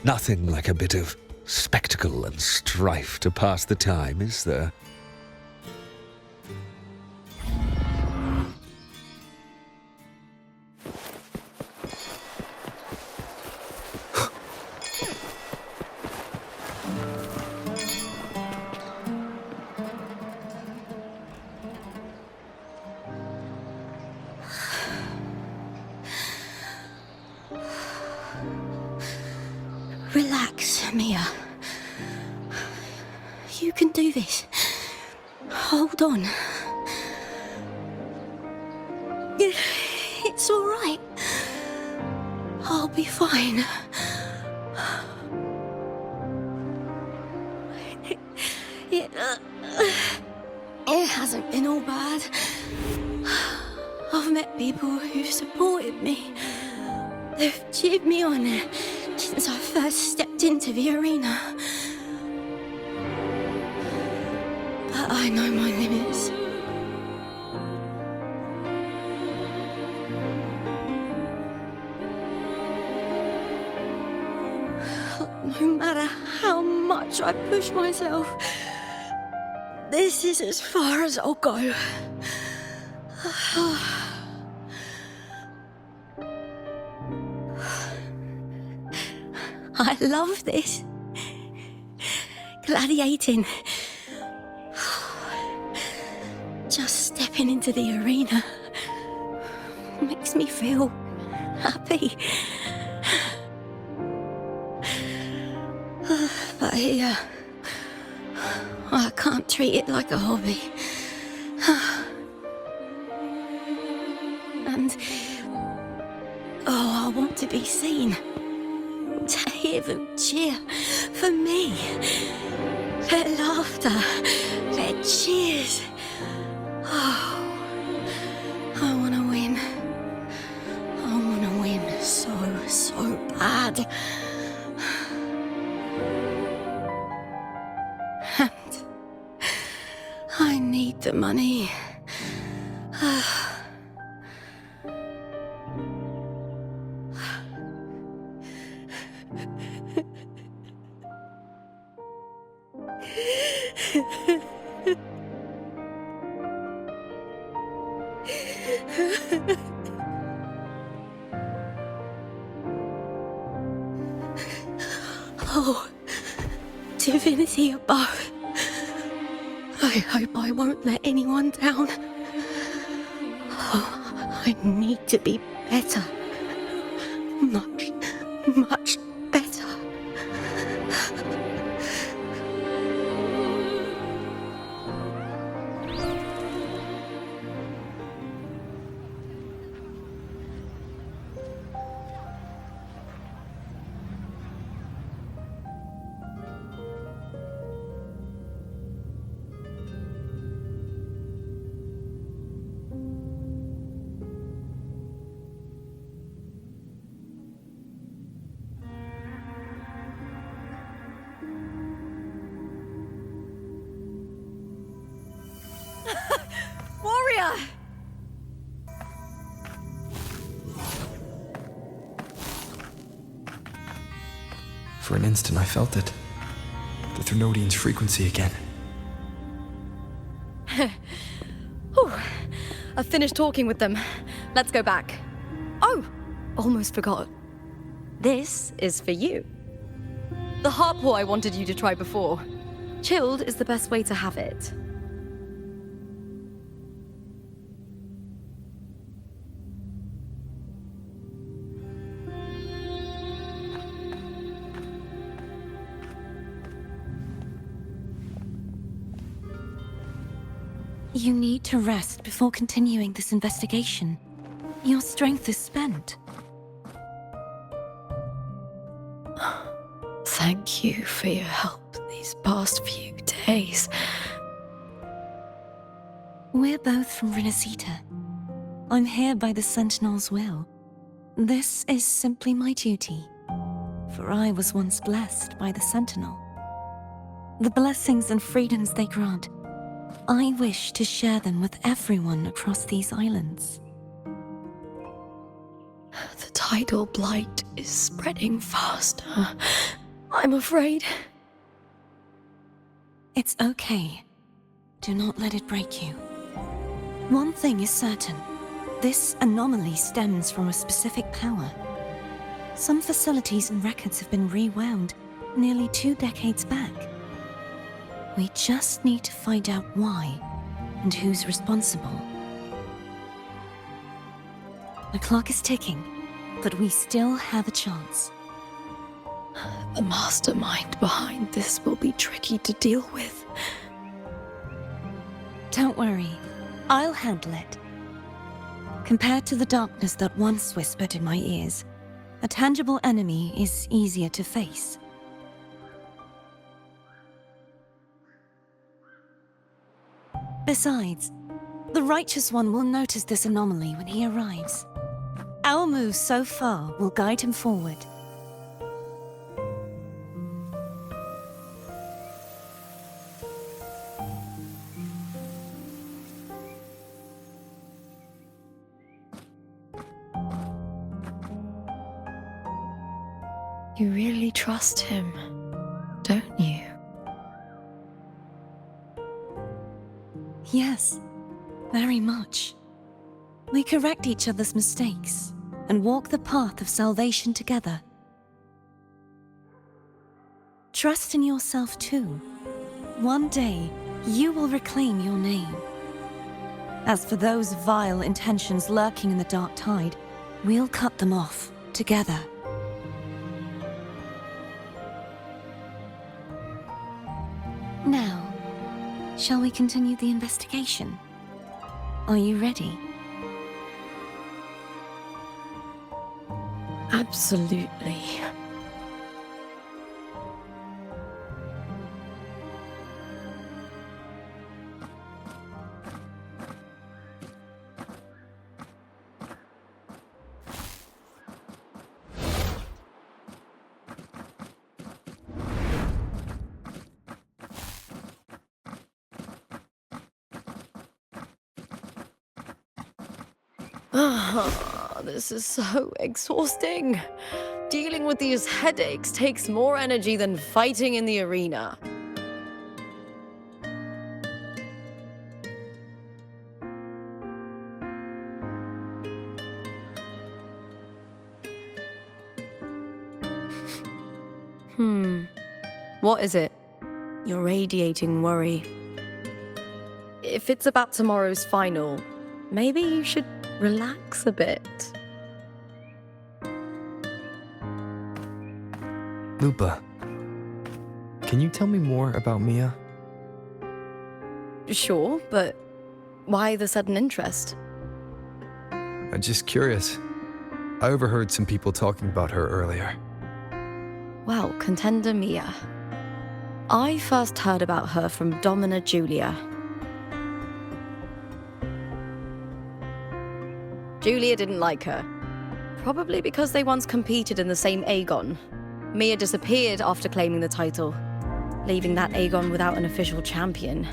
Nothing like a bit of spectacle and strife to pass the time, is there? Relax, Mia. You can do this. Hold on. It's all right. I'll be fine. It hasn't been all bad. I've met people who've supported me. They've cheered me on since I first stepped into the arena. But I know my limits. No matter how much I push myself, this is as far as I'll go. I love this. Gladiating. Just stepping into the arena makes me feel happy. But here, I can't treat it like a hobby. And, I want to be seen. To hear them cheer for me. Their laughter, their cheers. Oh, I want to win. I want to win. bad. And I need the money. Oh, divinity above. I hope I won't let anyone down. Oh, I need to be better. Much, much better. Warrior! For an instant, I felt it. The Thrunodian's frequency again. Whew. I've finished talking with them. Let's go back. Oh, almost forgot. This is for you. The harpor I wanted you to try before. Chilled is the best way to have it. You need to rest before continuing this investigation. Your strength is spent. Thank you for your help these past few days. We're both from Rinascita. I'm here by the Sentinel's will. This is simply my duty, for I was once blessed by the Sentinel. The blessings and freedoms they grant, I wish to share them with everyone across these islands. The tidal blight is spreading faster. I'm afraid. It's okay. Do not let it break you. One thing is certain. This anomaly stems from a specific power. Some facilities and records have been rewound nearly 2 decades back. We just need to find out why and who's responsible. The clock is ticking, but we still have a chance. The mastermind behind this will be tricky to deal with. Don't worry, I'll handle it. Compared to the darkness that once whispered in my ears, a tangible enemy is easier to face. Besides, the Righteous One will notice this anomaly when he arrives. Our moves so far will guide him forward. You really trust him, don't you? Yes, very much. We correct each other's mistakes and walk the path of salvation together. Trust in yourself too. One day, you will reclaim your name. As for those vile intentions lurking in the dark tide, we'll cut them off together. Now, shall we continue the investigation? Are you ready? Absolutely. This is so exhausting. Dealing with these headaches takes more energy than fighting in the arena. What is it? You're radiating worry. If it's about tomorrow's final, maybe you should relax a bit. Lupa, can you tell me more about Mia? Sure, but why the sudden interest? I'm just curious. I overheard some people talking about her earlier. Well, contender Mia. I first heard about her from Domina Julia. Julia didn't like her. Probably because they once competed in the same Aegon. Mia disappeared after claiming the title, leaving that Aegon without an official champion.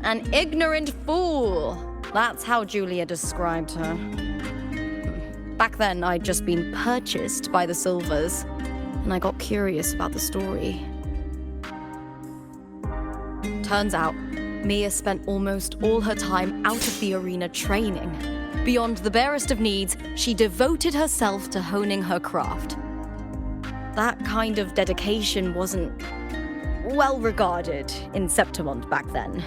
An ignorant fool! That's how Julia described her. Back then, I'd just been purchased by the Silvers, and I got curious about the story. Turns out, Mia spent almost all her time out of the arena training. Beyond the barest of needs, she devoted herself to honing her craft. That kind of dedication wasn't well regarded in Septimont back then.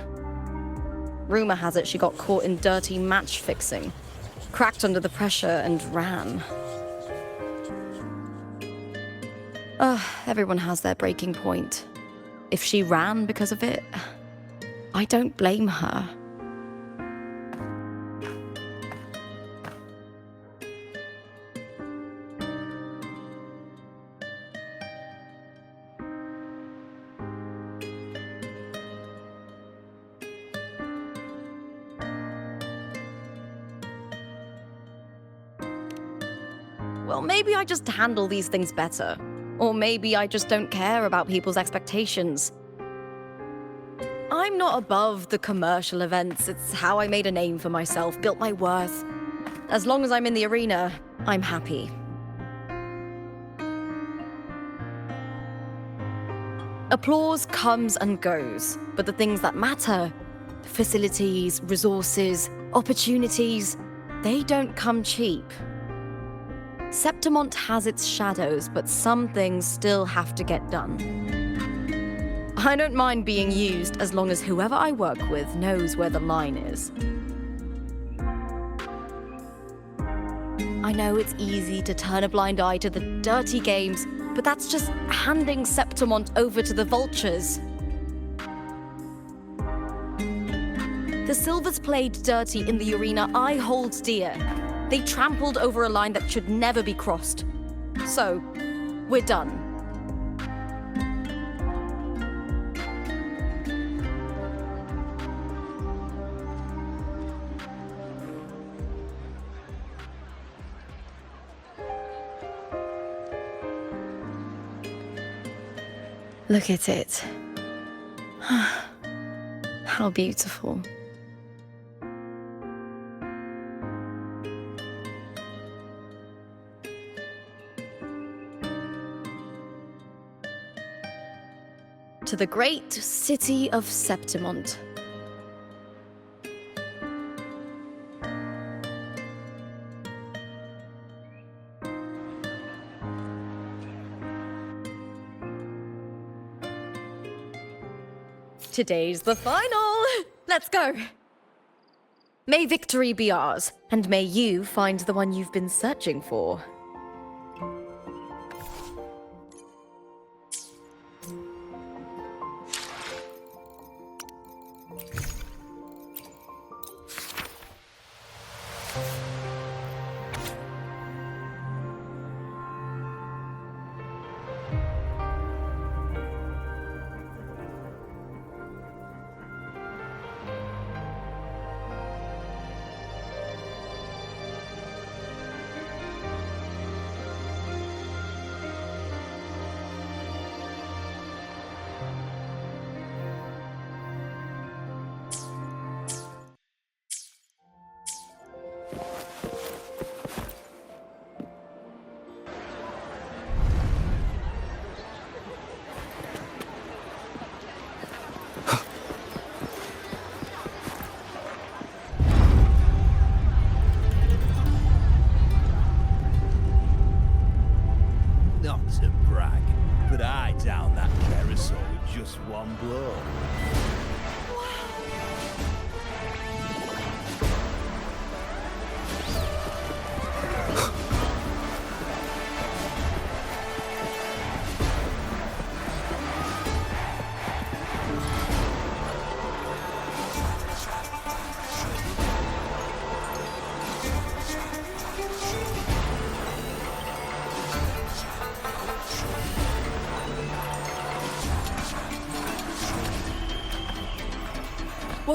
Rumor has it she got caught in dirty match fixing, cracked under the pressure and ran. Everyone has their breaking point. If she ran because of it, I don't blame her. Well, maybe I just handle these things better. Or maybe I just don't care about people's expectations. I'm not above the commercial events. It's how I made a name for myself, built my worth. As long as I'm in the arena, I'm happy. Applause comes and goes, but the things that matter, facilities, resources, opportunities, they don't come cheap. Septimont has its shadows, but some things still have to get done. I don't mind being used as long as whoever I work with knows where the line is. I know it's easy to turn a blind eye to the dirty games, but that's just handing Septimont over to the vultures. The Silvers played dirty in the arena I hold dear. They trampled over a line that should never be crossed. So, we're done. Look at it. How beautiful. To the great city of Septimont. Today's the final! Let's go! May victory be ours, and may you find the one you've been searching for.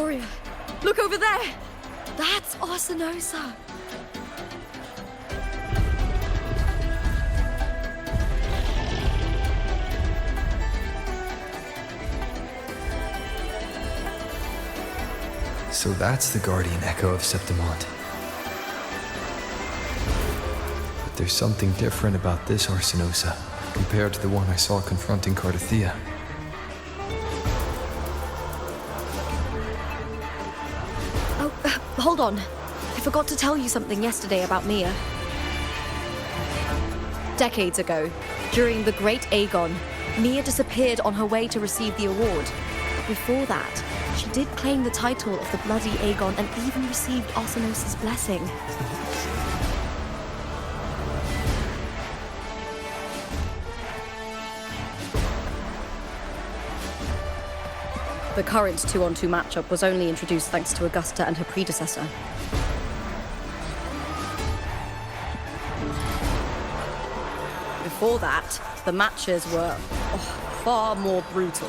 Warrior, look over there! That's Arsinosa! So that's the guardian echo of Septimont. But there's something different about this Arsinosa compared to the one I saw confronting Cardathea. Oh, hold on. I forgot to tell you something yesterday about Mia. Decades ago, during the Great Aegon, Mia disappeared on her way to receive the award. Before that, she did claim the title of the Bloody Aegon and even received Arsinosa's blessing. The current 2-on-2 matchup was only introduced thanks to Augusta and her predecessor. Before that, the matches were far more brutal.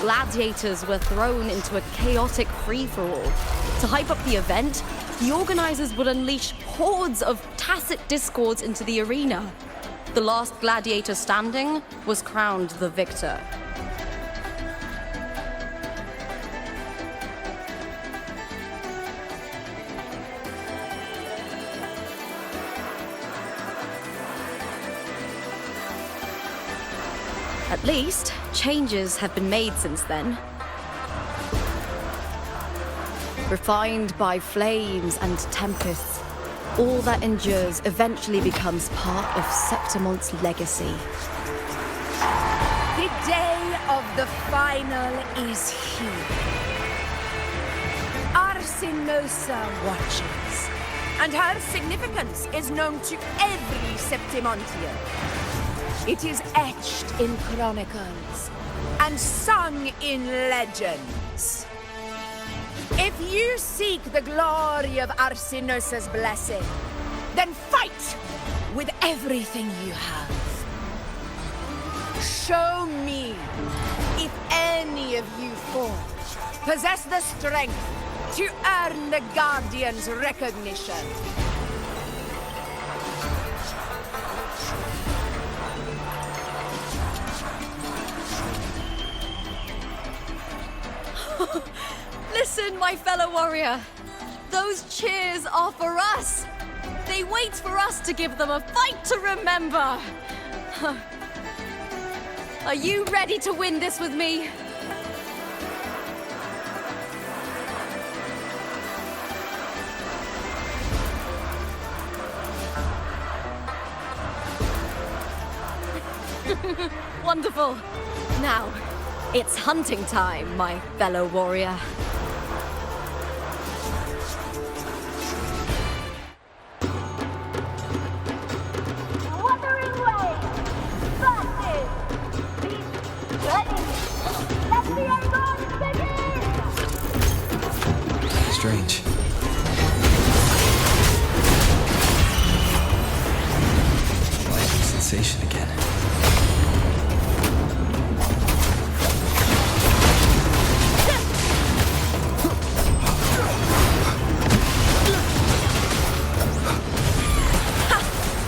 Gladiators were thrown into a chaotic free-for-all. To hype up the event, the organizers would unleash hordes of tacit discords into the arena. The last gladiator standing was crowned the victor. At least, changes have been made since then. Refined by flames and tempests, all that endures eventually becomes part of Septimont's legacy. The day of the final is here. Arsinosa watches, and her significance is known to every Septimontian. It is etched in chronicles and sung in legends. If you seek the glory of Arsinosa's blessing, then fight with everything you have. Show me if any of you four possess the strength to earn the Guardian's recognition. Listen, my fellow warrior. Those cheers are for us. They wait for us to give them a fight to remember. Are you ready to win this with me? Wonderful. Now, it's hunting time, my fellow warrior. Wuthering Waves! Versus Beast Ready! Let the Aegon begin! Strange. Blinding sensation again.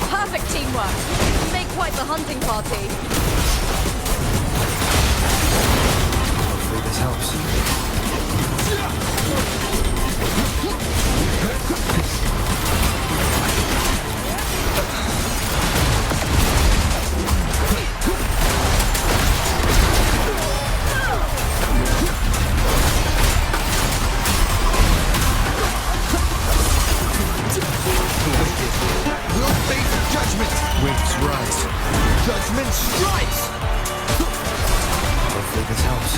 Perfect teamwork. You make quite the hunting party. Hopefully this helps. We'll face judgment! Waves rise. Judgment strikes! Hopefully this helps.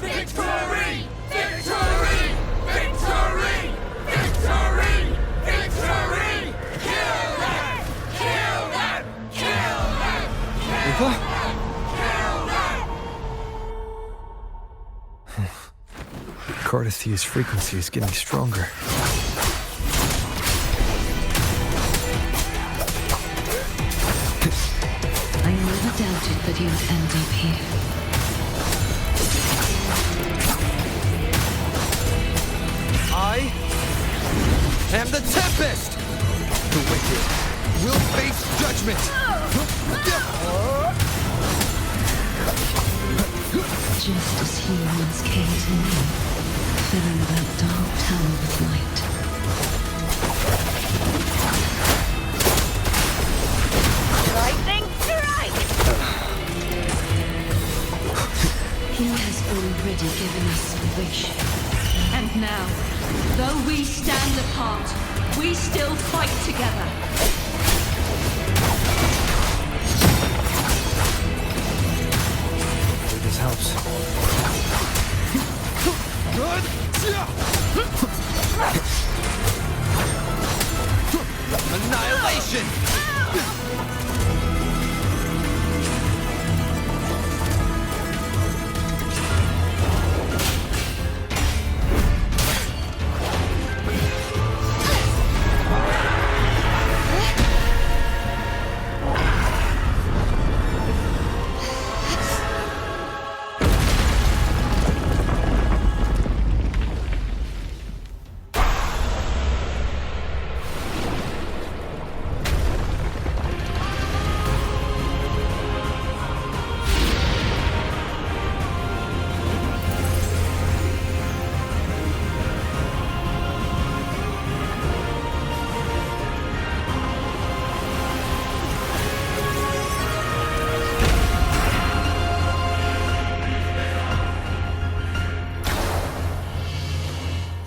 Victory! Victory! Cardathia's frequency is getting stronger. I never doubted that you'd end up here. I am the Tempest! The wicked will face judgment! Just as humans came to me, filling that dark town with light. Lightning strike! He has already given us salvation. And now, though we stand apart, we still fight together. This helps. Good! Annihilation!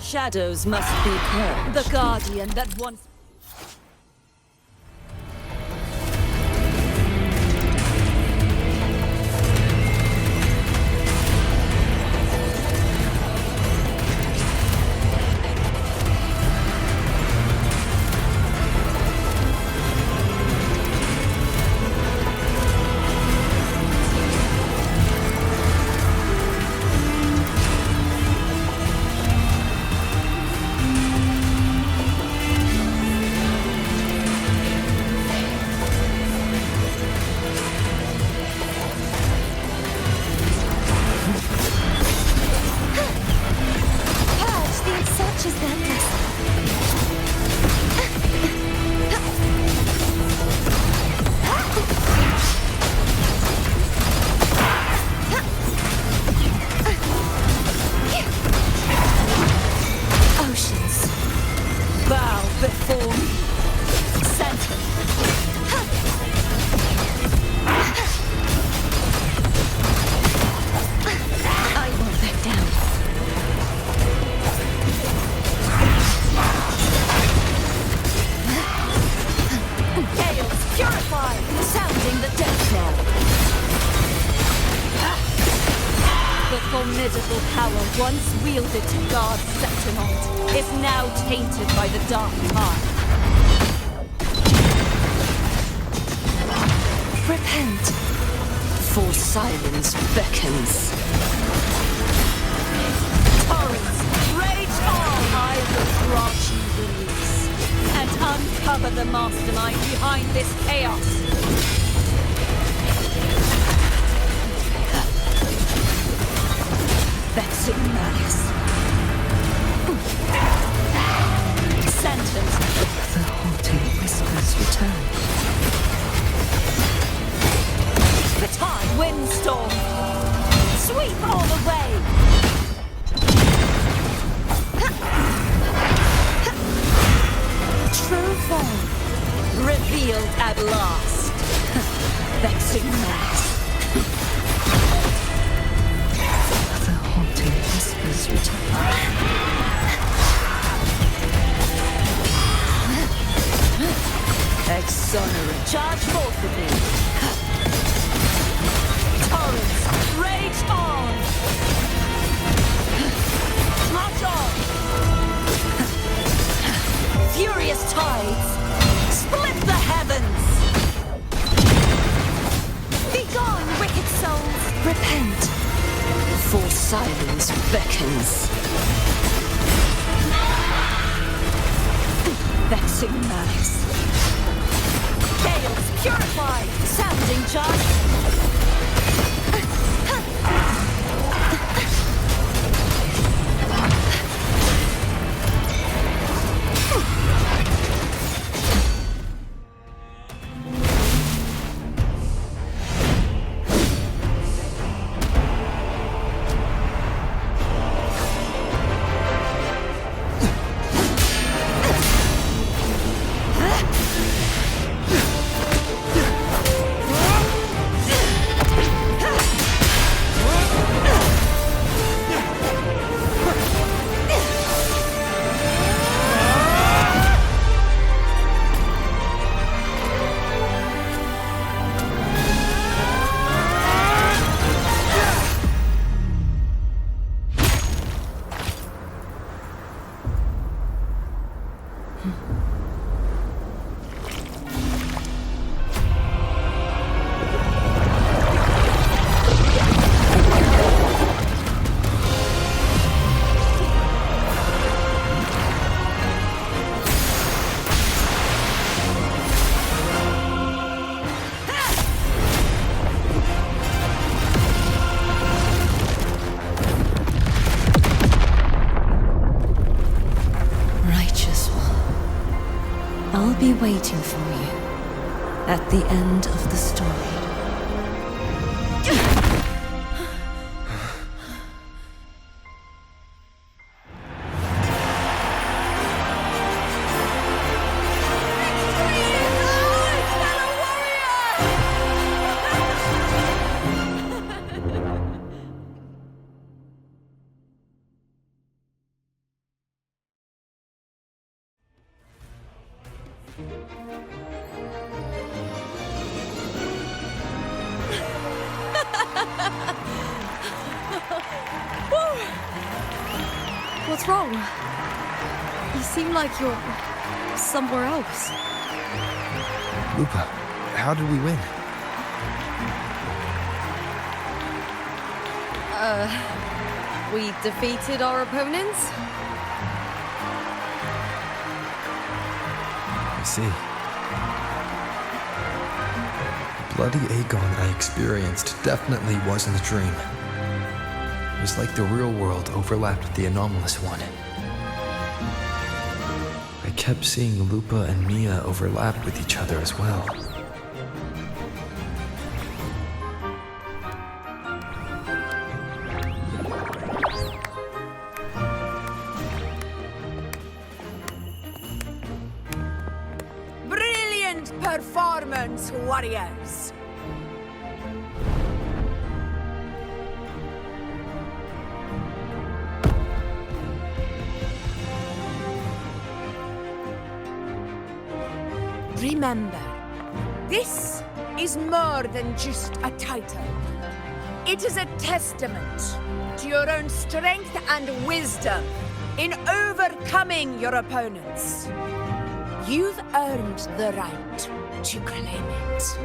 Shadows must be purged. The guardian that once... formidable power once wielded to guard Septimont is now tainted by the dark tide. Repent, for silence beckons. Torrents, rage on! I will grant you release and uncover the mastermind behind this chaos. Vexing malice. Sentence. The haunting whispers return. Baton windstorm. Sweep all the way. True form. Revealed at last. Vexing malice. Whispers return. Exonerate. Charge forth with me. Torrents, rage on. March on. Furious tides, split the heavens. Lament. For silence beckons. Vexing malice. Chaos purified. Sounding charge. I'll be waiting for you at the end of the story. What's wrong? You seem like you're somewhere else. Lupa, how did we win? We defeated our opponents? I see. The bloody Aegon I experienced definitely wasn't a dream. It was like the real world overlapped with the anomalous one. I kept seeing Lupa and Mia overlap with each other as well. Brilliant performance, warriors! Remember, this is more than just a title. It is a testament to your own strength and wisdom in overcoming your opponents. You've earned the right to claim it.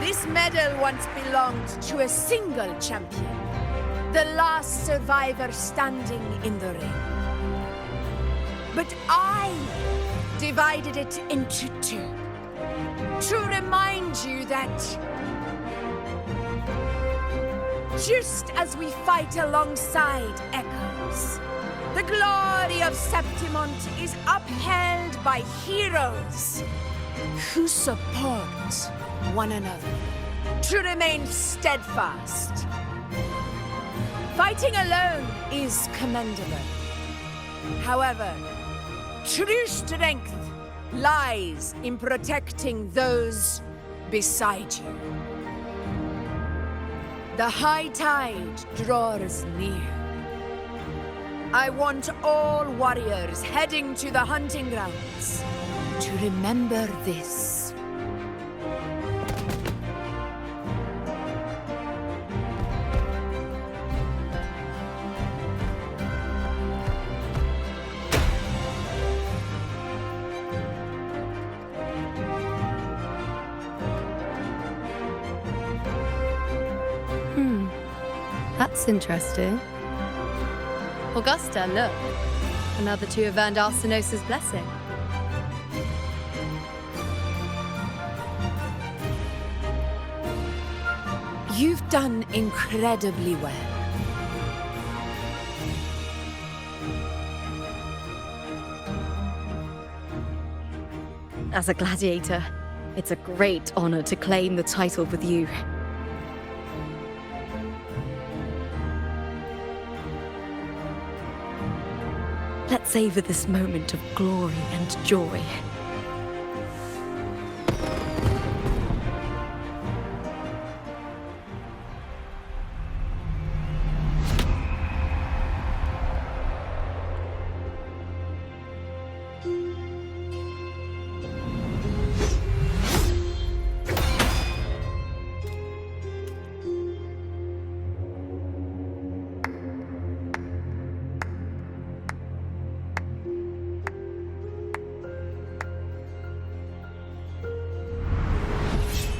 This medal once belonged to a single champion, the last survivor standing in the ring. But I divided it into two, to remind you that just as we fight alongside echoes, the glory of Septimont is upheld by heroes who support one another, to remain steadfast. Fighting alone is commendable, However, true strength lies in protecting those beside you. The high tide draws near. I want all warriors heading to the hunting grounds to remember this. That's interesting. Augusta, look. Another two have earned Arsenos's blessing. You've done incredibly well. As a gladiator, it's a great honor to claim the title with you. Let's savor this moment of glory and joy.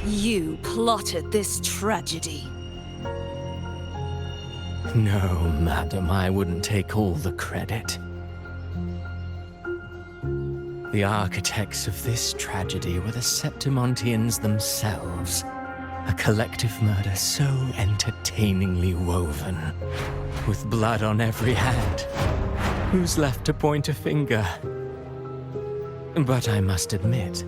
You plotted this tragedy. No, madam, I wouldn't take all the credit. The architects of this tragedy were the Septimontians themselves. A collective murder so entertainingly woven, with blood on every hand. Who's left to point a finger? But I must admit,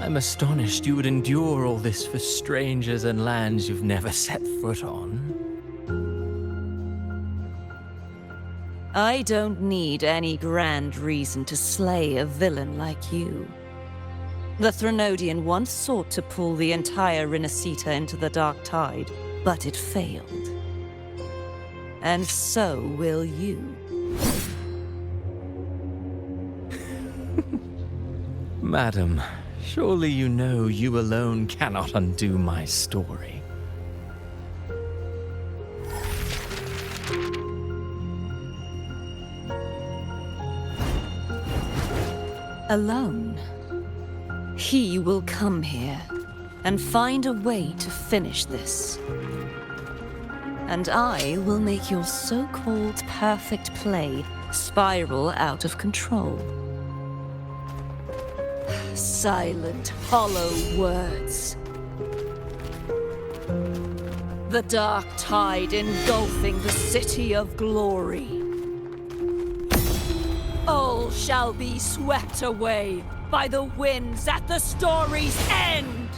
I'm astonished you would endure all this for strangers and lands you've never set foot on. I don't need any grand reason to slay a villain like you. The Threnodian once sought to pull the entire Rinascita into the Dark Tide, but it failed. And so will you. Madam, surely you know you alone cannot undo my story. Alone. He will come here and find a way to finish this. And I will make your so-called perfect play spiral out of control. Silent, hollow words. The dark tide engulfing the city of glory. All shall be swept away by the winds at the story's end!